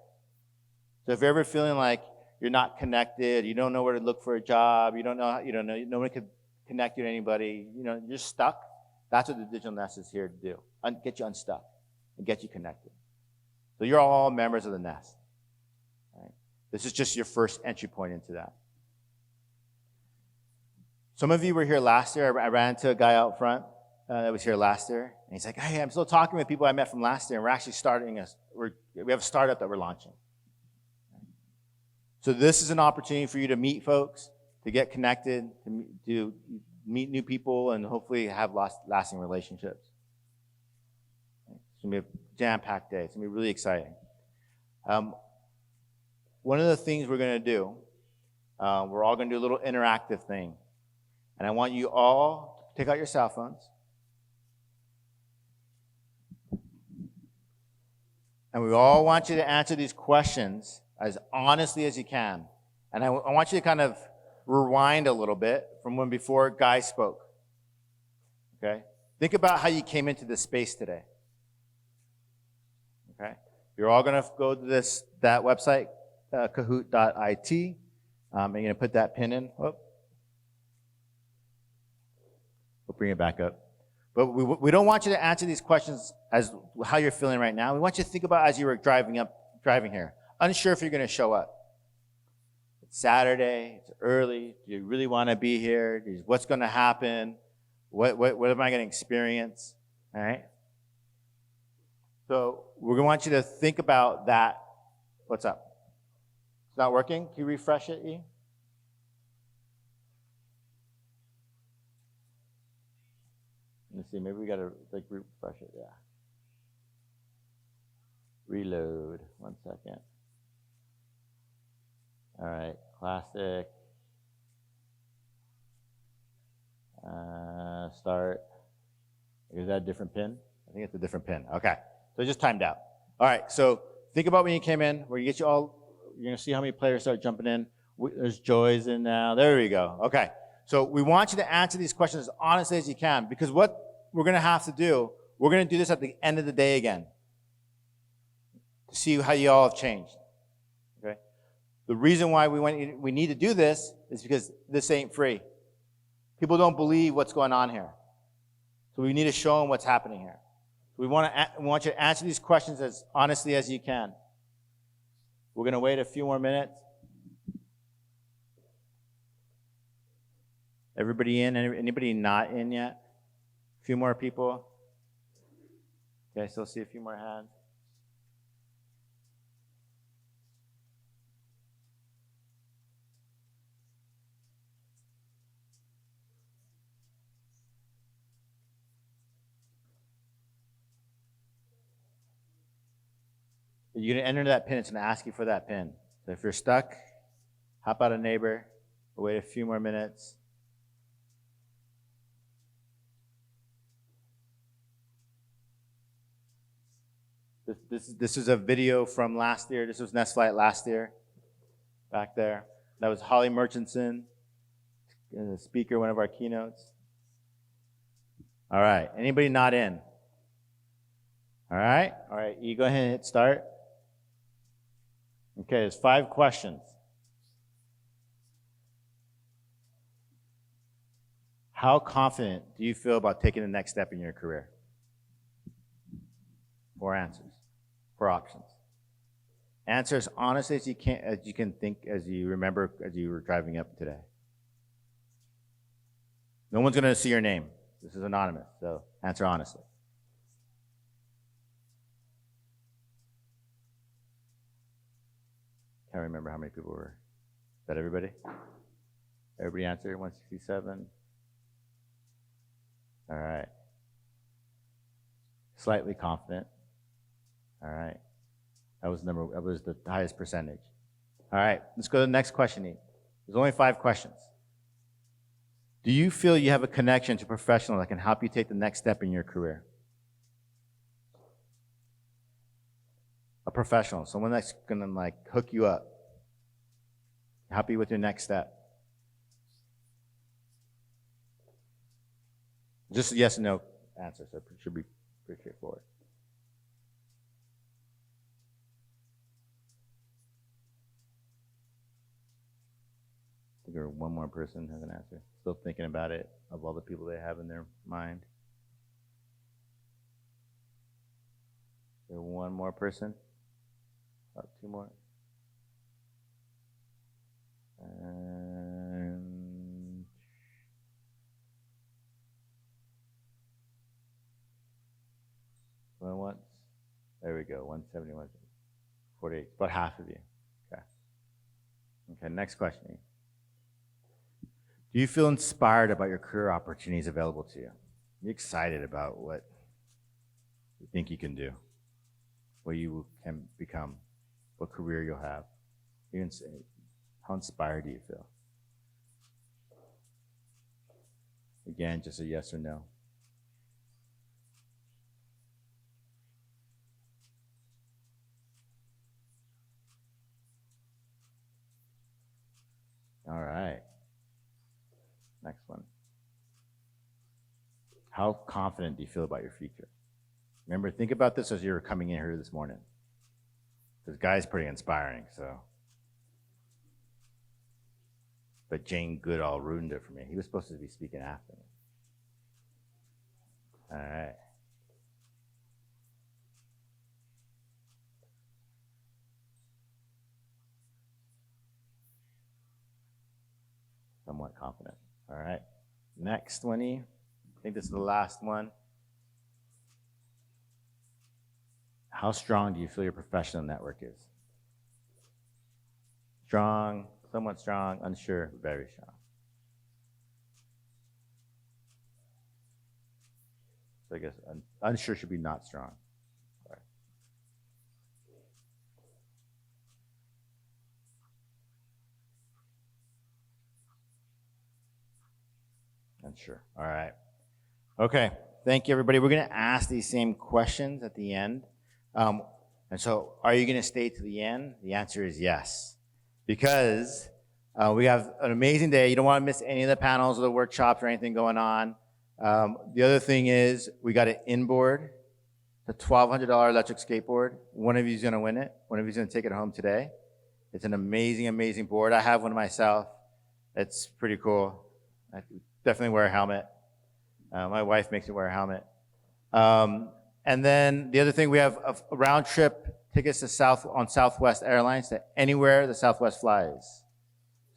So if you're ever feeling like you're not connected, you don't know where to look for a job, no one could connect you to anybody, you're stuck, that's what the digital nest is here to do. Get you unstuck and get you connected. So you're all members of the nest. Right? This is just your first entry point into that. Some of you were here last year. I ran into a guy out front that was here last year, and he's like, hey, I'm still talking with people I met from last year, and we're actually we have a startup that we're launching. So this is an opportunity for you to meet folks, to get connected, to meet new people, and hopefully have lasting relationships. It's going to be a jam-packed day. It's going to be really exciting. One of the things we're going to do, we're all going to do a little interactive thing. And I want you all to take out your cell phones. And we all want you to answer these questions as honestly as you can. And I want you to kind of rewind a little bit from when before Guy spoke. Okay? Think about how you came into this space today. Okay? You're all going to go to that website, kahoot.it. You're going to put that pin in. We'll bring it back up. But we don't want you to answer these questions as how you're feeling right now. We want you to think about as you were driving here. Unsure if you're going to show up. It's Saturday. It's early. Do you really want to be here? What's going to happen? What am I going to experience? All right? So we're going to want you to think about that. What's up? It's not working? Can you refresh it, E? Let's see, maybe we got to refresh it, yeah. Reload, 1 second. All right, classic. Start. Is that a different pin? I think it's a different pin. Okay, so it just timed out. All right, so think about when you came in. We're going to get you all, you're going to see how many players start jumping in. There's Joy's in now. There we go. Okay, so we want you to answer these questions as honestly as you can, because what we're going to have to do, we're going to do this at the end of the day again to see how you all have changed. Okay? The reason why we need to do this is because this ain't free. People don't believe what's going on here. So we need to show them what's happening here. We want you to answer these questions as honestly as you can. We're going to wait a few more minutes. Everybody in? Anybody not in yet? A few more people. Okay, still see a few more hands. You're going to enter that pin. It's going to ask you for that pin. So if you're stuck, hop out a neighbor. We'll wait a few more minutes. This is a video from last year. This was Nest Flight last year. Back there. That was Holly Murchison, the speaker, one of our keynotes. All right. Anybody not in? All right, you go ahead and hit start. Okay, there's 5 questions. How confident do you feel about taking the next step in your career? 4 answers, 4 options. Answer as honestly as you can think, as you remember, as you were driving up today. No one's going to see your name. This is anonymous, so answer honestly. Can't remember how many people were. Is that everybody? Everybody answered 167. All right. Slightly confident. All right. That was the highest percentage. All right, let's go to the next question, Nate. There's only 5 questions. Do you feel you have a connection to a professional that can help you take the next step in your career? A professional, someone that's gonna like hook you up, help you with your next step. Just a yes and no answer, so it should be pretty straightforward. I think one more person has an answer. Still thinking about it, of all the people they have in their mind. Is there one more person? About 2 more. And going once. There we go. 171, 48. About half of you. Okay. Okay. Next question. Do you feel inspired about your career opportunities available to you? Are you excited about what you think you can do, what you can become, what career you'll have? How inspired do you feel? Again, just a yes or no. All right. Next one. How confident do you feel about your future? Remember, think about this as you were coming in here this morning. This guy's pretty inspiring, so. But Jane Goodall ruined it for me. He was supposed to be speaking after me. All right. Somewhat confident. All right. Next one, I think this is the last one. How strong do you feel your professional network is? Strong, somewhat strong, unsure, very strong. So I guess unsure should be not strong. Sorry. Unsure. All right. Okay. Thank you, everybody. We're going to ask these same questions at the end. And so, are you going to stay to the end? The answer is yes. Because we have an amazing day. You don't want to miss any of the panels or the workshops or anything going on. The other thing is, we got an inboard, a $1,200 electric skateboard. One of you is going to win it. One of you is going to take it home today. It's an amazing, amazing board. I have one myself. It's pretty cool. I definitely wear a helmet. My wife makes me wear a helmet. And then the other thing, we have a round trip tickets to Southwest Airlines to anywhere the Southwest flies.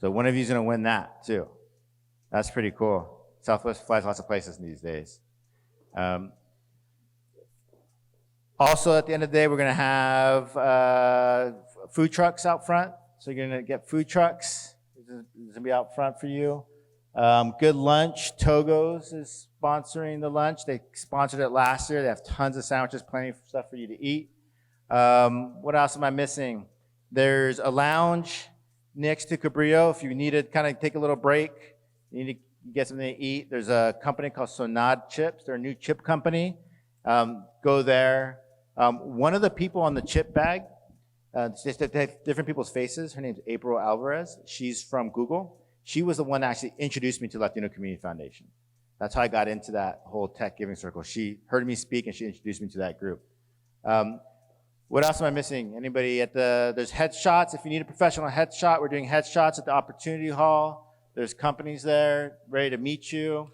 So one of you is going to win that too. That's pretty cool. Southwest flies lots of places these days. Also, at the end of the day, we're going to have food trucks out front. So you're going to get food trucks. It's going to be out front for you. Good lunch. Togo's is sponsoring the lunch. They sponsored it last year. They have tons of sandwiches, plenty of stuff for you to eat. What else am I missing? There's a lounge next to Cabrillo. If you need to kind of take a little break, you need to get something to eat. There's a company called Sonad Chips. They're a new chip company. Go there. One of the people on the chip bag, just they have different people's faces. Her name's April Alvarez. She's from Google. She was the one that actually introduced me to Latino Community Foundation. That's how I got into that whole tech giving circle. She heard me speak and she introduced me to that group. What else am I missing? Anybody there's headshots. If you need a professional headshot, we're doing headshots at the Opportunity Hall. There's companies there ready to meet you.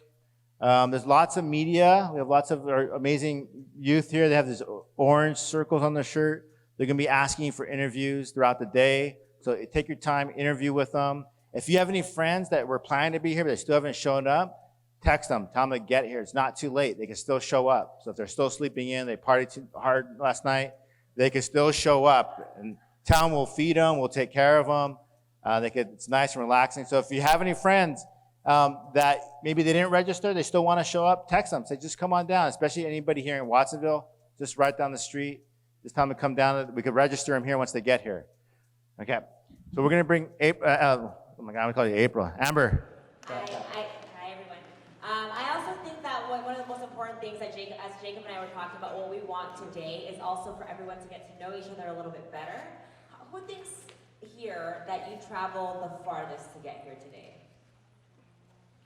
There's lots of media. We have lots of our amazing youth here. They have these orange circles on their shirt. They're going to be asking you for interviews throughout the day. So take your time, interview with them. If you have any friends that were planning to be here but they still haven't shown up, text them. Tell them to get here. It's not too late. They can still show up. So if they're still sleeping in, they partied too hard last night, they can still show up. And tell them we'll feed them, we'll take care of them. It's nice and relaxing. So if you have any friends that maybe they didn't register, they still want to show up, text them. Say, just come on down, especially anybody here in Watsonville, just right down the street. Just tell them to come down. We could register them here once they get here. Okay. So we're going to bring April. Oh my God, I'm going to call you April. Amber. Hi, everyone. I also think that one of the most important things that as Jacob and I were talking about, what we want today is also for everyone to get to know each other a little bit better. Who thinks here that you traveled the farthest to get here today?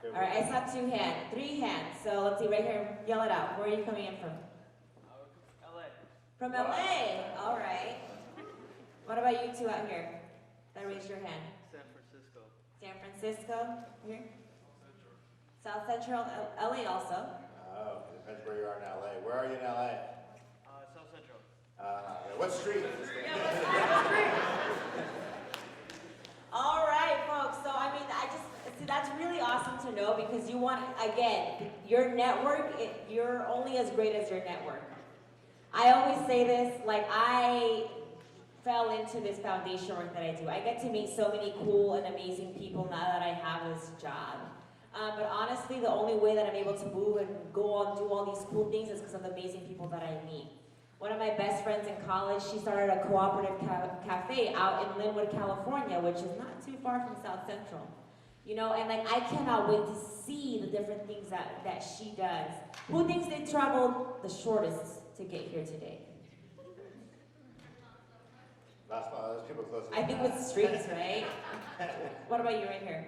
All right, I saw 2 hands, 3 hands. So let's see, right here, yell it out. Where are you coming in from? LA. From LA, all right. What about you two out here that raised your hand? San Francisco. San Francisco, here? South Central, LA also. Oh, it depends where you are in LA. Where are you in LA? South Central. What street? All right, folks. So, I mean, that's really awesome to know because you want, again, your network, you're only as great as your network. I always say this, like, I fell into this foundation work that I do. I get to meet so many cool and amazing people now that I have this job. But honestly, the only way that I'm able to move and go on do all these cool things is because of the amazing people that I meet. One of my best friends in college, she started a cooperative cafe out in Linwood, California, which is not too far from South Central. You know, and like I cannot wait to see the different things that she does. Who thinks they traveled the shortest to get here today? Last one, those people close. I think with streets, right? What about you right here?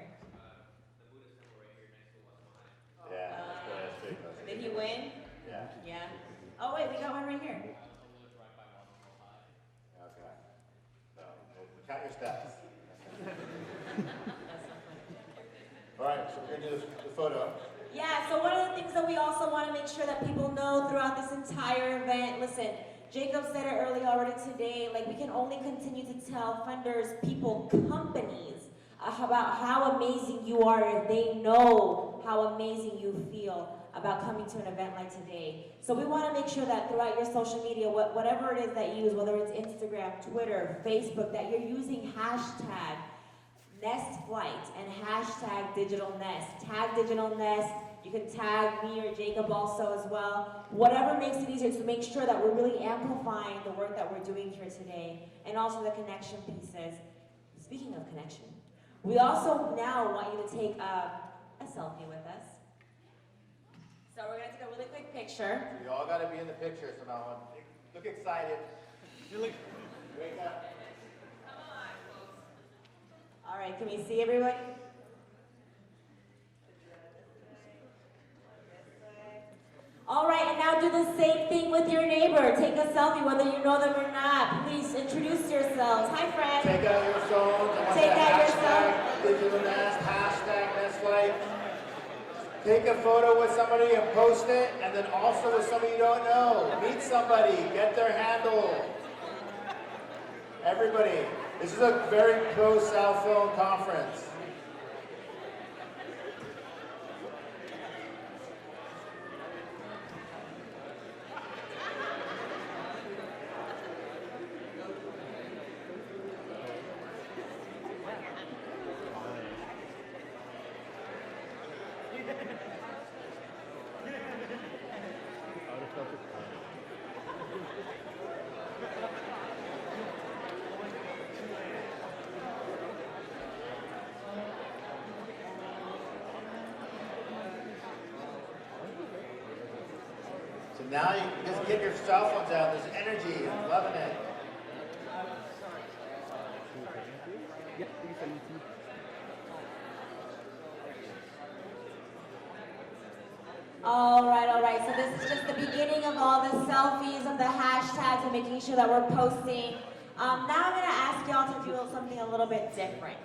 Yeah, that's pretty close. Did he win? Yeah. Yeah. Oh wait, we got one right here. Okay. So, count your steps. All right, so we're going to do the photo. Yeah, so one of the things that we also want to make sure that people know throughout this entire event, listen, Jacob said it earlier already today, like we can only continue to tell funders, people, companies, about how amazing you are if they know how amazing you feel about coming to an event like today. So we want to make sure that throughout your social media, whatever it is that you use, whether it's Instagram, Twitter, Facebook, that you're using hashtag Nest Flight and hashtag Digital Nest. Tag Digital Nest. You can tag me or Jacob also as well. Whatever makes it easier to make sure that we're really amplifying the work that we're doing here today and also the connection pieces. Speaking of connection, we also now want you to take a selfie with us. So we're going to take a really quick picture. You all got to be in the picture, so now look excited. Wake up. All right, can we see everybody? All right, and now do the same thing with your neighbor. Take a selfie, whether you know them or not. Please introduce yourselves. Hi, friend. Take out your phones. I want Take that out your hashtag Digital Nest, hashtag Nest Life. Take a photo with somebody and post it, and then also with somebody you don't know. Meet somebody, get their handle. Everybody, this is a very pro-cell phone conference. So now you can just get your cell phones out. There's energy. I'm loving it. All right. So this is just the beginning of all the selfies, of the hashtags, and making sure that we're posting. Now I'm going to ask y'all to do something a little bit different.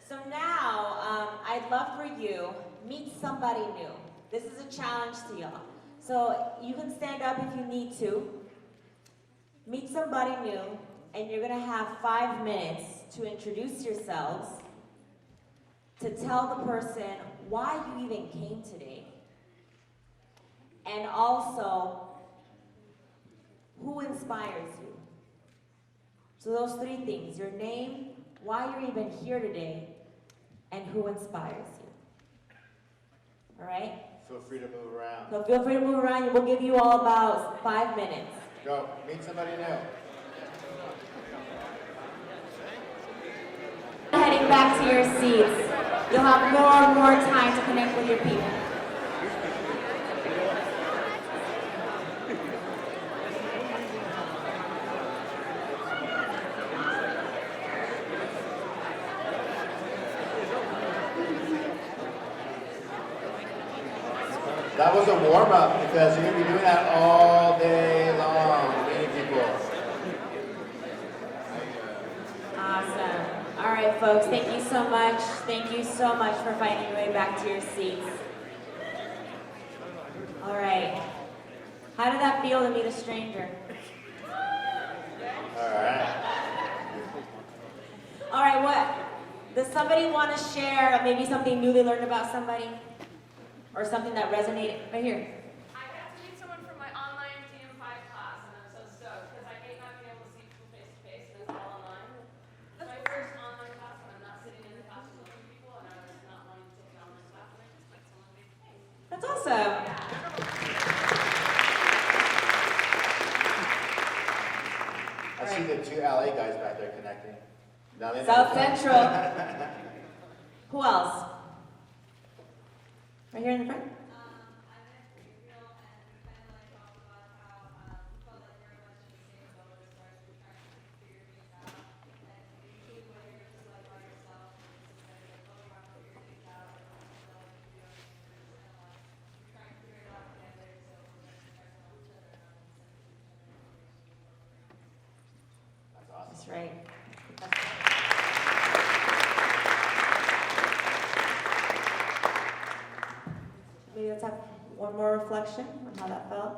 So now, I'd love for you, meet somebody new. This is a challenge to y'all. So you can stand up if you need to. Meet somebody new, and you're going to have 5 minutes to introduce yourselves, to tell the person why you even came today, and also who inspires you. So those 3 things: your name, why you're even here today, and who inspires you. All right? Feel free to move around. So feel free to move around. We'll give you all about 5 minutes. Go, meet somebody new. Heading back to your seats. You'll have more and more time to connect with your people. That was a warm-up because you're going to be doing that all day long, meeting people. Awesome. All right, folks, thank you so much. Thank you so much for finding your way back to your seats. All right. How did that feel to meet a stranger? All right. All right, what? Does somebody want to share maybe something new they learned about somebody? Or something that resonated? Right here. I got to meet someone from my online DM5 class, and I'm so stoked because I hate not being able to see people face to face, and it's all online. It's my first online class, and I'm not sitting in the classroom with people, and I was not wanting to take an online class, and I just met someone face to face. That's awesome. I see the 2 LA guys back there connecting. Now they know. South Central. Who else? Right here in the front? That's right. Maybe let's have one more reflection on how that felt.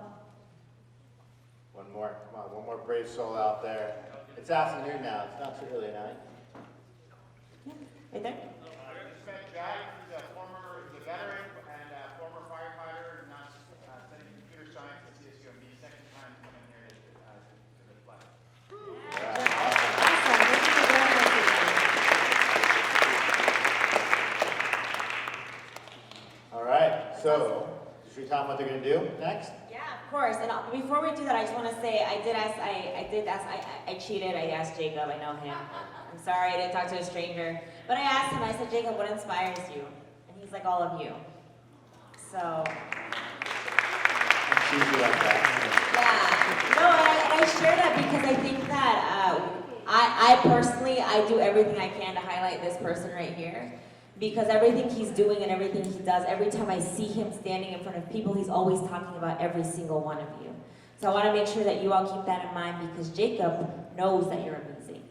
One more, come on, one more brave soul out there. It's afternoon now, it's not too early now. Yeah, right there. Just met Jack, he's a veteran and a former firefighter, now studying computer science at CSUMB, second time coming here to the flag. Awesome. Thank you for joining us today. All right, so, should we tell them what they're gonna do next? Yeah, of course. And before we do that, I just want to say I cheated. I asked Jacob. I know him. I'm sorry I didn't talk to a stranger. But I asked him. I said, Jacob, what inspires you? And he's like, all of you. So. It's easy like that. Yeah. No, and I share that because I think that I personally, I do everything I can to highlight this person right here. Because everything he's doing and everything he does, every time I see him standing in front of people, he's always talking about every single one of you. So I want to make sure that you all keep that in mind because Jacob knows that you're amazing.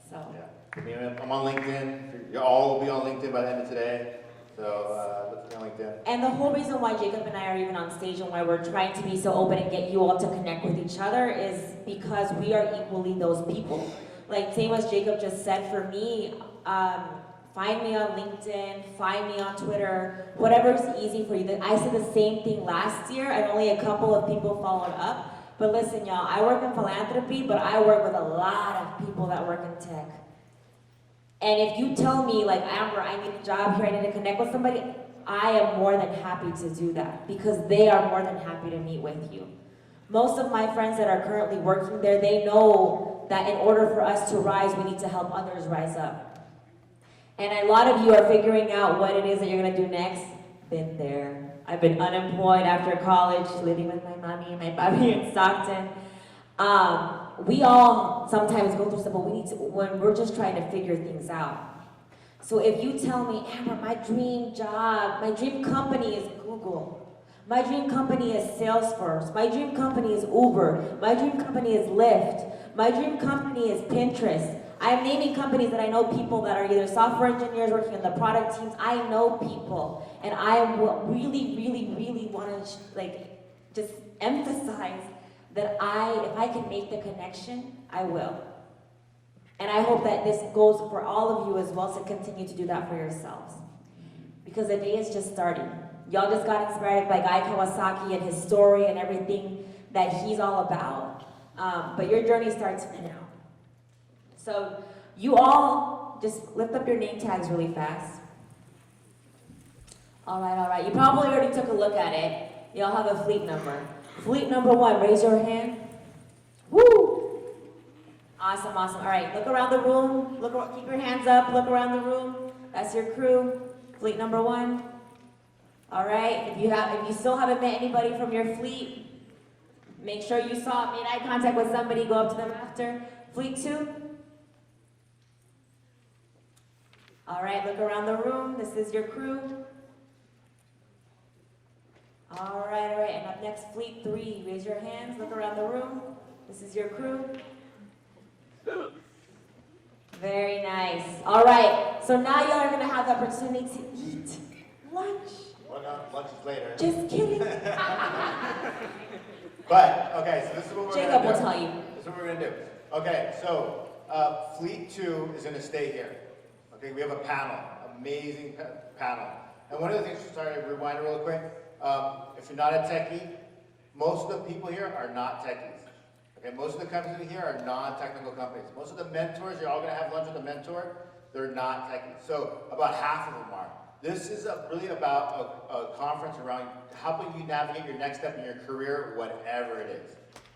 So. Yeah. I mean, I'm on LinkedIn. You all will be on LinkedIn by the end of today. So look for me on LinkedIn. And the whole reason why Jacob and I are even on stage and why we're trying to be so open and get you all to connect with each other is because we are equally those people. Like same as Jacob just said, for me, find me on LinkedIn, find me on Twitter, whatever's easy for you. I said the same thing last year and only a couple of people followed up. But listen, y'all, I work in philanthropy, but I work with a lot of people that work in tech. And if you tell me, like, Amber, I need a job here, I need to connect with somebody, I am more than happy to do that because they are more than happy to meet with you. Most of my friends that are currently working there, they know that in order for us to rise, we need to help others rise up. And a lot of you are figuring out what it is that you're gonna do next. Been there. I've been unemployed after college, living with my mommy and my papi in Stockton. We all sometimes go through stuff, but we need to, when we're just trying to figure things out. So if you tell me, Amber, my dream job, my dream company is Google. My dream company is Salesforce. My dream company is Uber. My dream company is Lyft. My dream company is Pinterest. I'm naming companies that I know people that are either software engineers working in the product teams. I know people, and I really want to just emphasize that if I can make the connection, I will. And I hope that this goes for all of you as well, to continue to do that for yourselves. Because the day is just starting. Y'all just got inspired by Guy Kawasaki and his story and everything that he's all about. But your journey starts now. So you all just lift up your name tags really fast. All right. You probably already took a look at it. You all have a fleet number. Fleet number 1, raise your hand. Woo! Awesome. All right, look around the room. Keep your hands up. Look around the room. That's your crew. Fleet number 1. All right. If you still haven't met anybody from your fleet, make sure you made eye contact with somebody. Go up to them after. Fleet 2. All right. Look around the room. This is your crew. All right. And up next, Fleet 3. Raise your hands. Look around the room. This is your crew. Very nice. All right, so now y'all are going to have the opportunity to eat lunch. Well, no, lunch is later. Just kidding. But, okay, so this is what we're going to do. Jacob will tell you. This is what we're going to do. Okay, so Fleet 2 is going to stay here. Okay, we have a panel, amazing panel. And one of the things, sorry, rewind real quick. If you're not a techie, most of the people here are not techies. Okay, most of the companies here are non-technical companies. Most of the mentors, you're all going to have lunch with a mentor, they're not techies. So about half of them are. This is really about a conference around helping you navigate your next step in your career, whatever it is.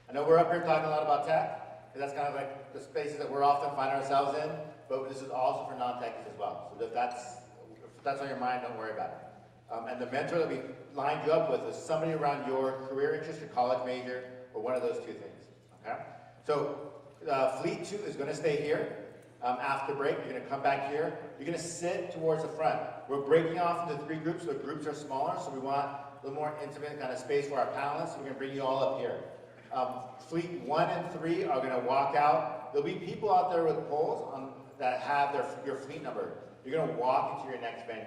I know we're up here talking a lot about tech, because that's kind of like the spaces that we're often find ourselves in, but this is also for non-techies as well. So if that's on your mind, don't worry about it. And the mentor that we lined you up with is somebody around your career interest, your college major, or one of those two things. Okay? So Fleet 2 is going to stay here. After break, you're going to come back here. You're going to sit towards the front. We're breaking off into 3 groups, so the groups are smaller, so we want a little more intimate kind of space for our panelists. So we're going to bring you all up here. Fleet 1 and 3 are going to walk out. There'll be people out there with poles that have your fleet number. You're going to walk into your next venue.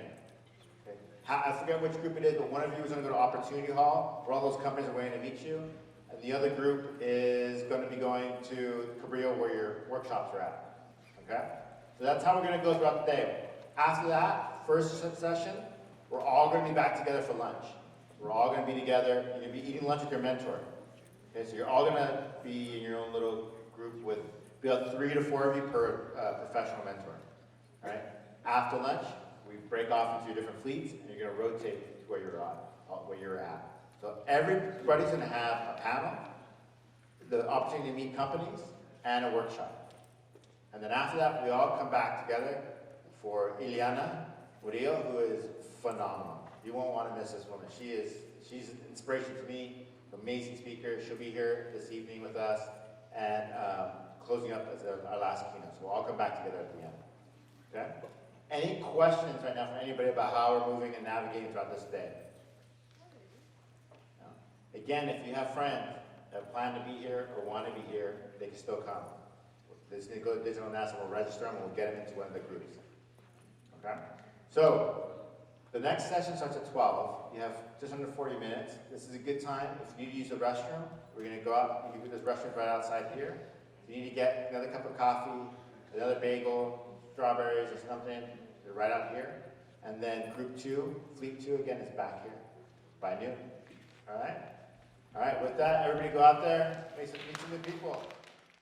Okay? I forget which group it is, but one of you is going to go to Opportunity Hall, where all those companies are waiting to meet you. And the other group is going to be going to Cabrillo, where your workshops are at. Okay? So that's how we're going to go throughout the day. After that, first session, we're all going to be back together for lunch. We're all going to be together. You're going to be eating lunch with your mentor. Okay, so you're all going to be in your own little group with about 3 to 4 of you per professional mentor. All right? After lunch, we break off into your different fleets, and you're going to rotate to where you're at. So everybody's going to have a panel, the opportunity to meet companies, and a workshop. And then after that, we all come back together for Ileana Murillo, who is phenomenal. You won't want to miss this woman. She's an inspiration to me, amazing speaker. She'll be here this evening with us, and closing up as our last keynote. So we'll all come back together at the end. Okay? Any questions right now from anybody about how we're moving and navigating throughout this day? No? Again, if you have friends that plan to be here or want to be here, they can still come. They just need to go to Digital NASA, we'll register them, and we'll get them into one of the groups. Okay? So, the next session starts at 12. You have just under 40 minutes. This is a good time. If you need to use the restroom, we're going to go out. You can do this restroom right outside here. If you need to get another cup of coffee, another bagel, strawberries, or something, they're right out here. And then group 2, Fleet 2, again, is back here by noon. All right? All right, with that, everybody go out there, meet some new people.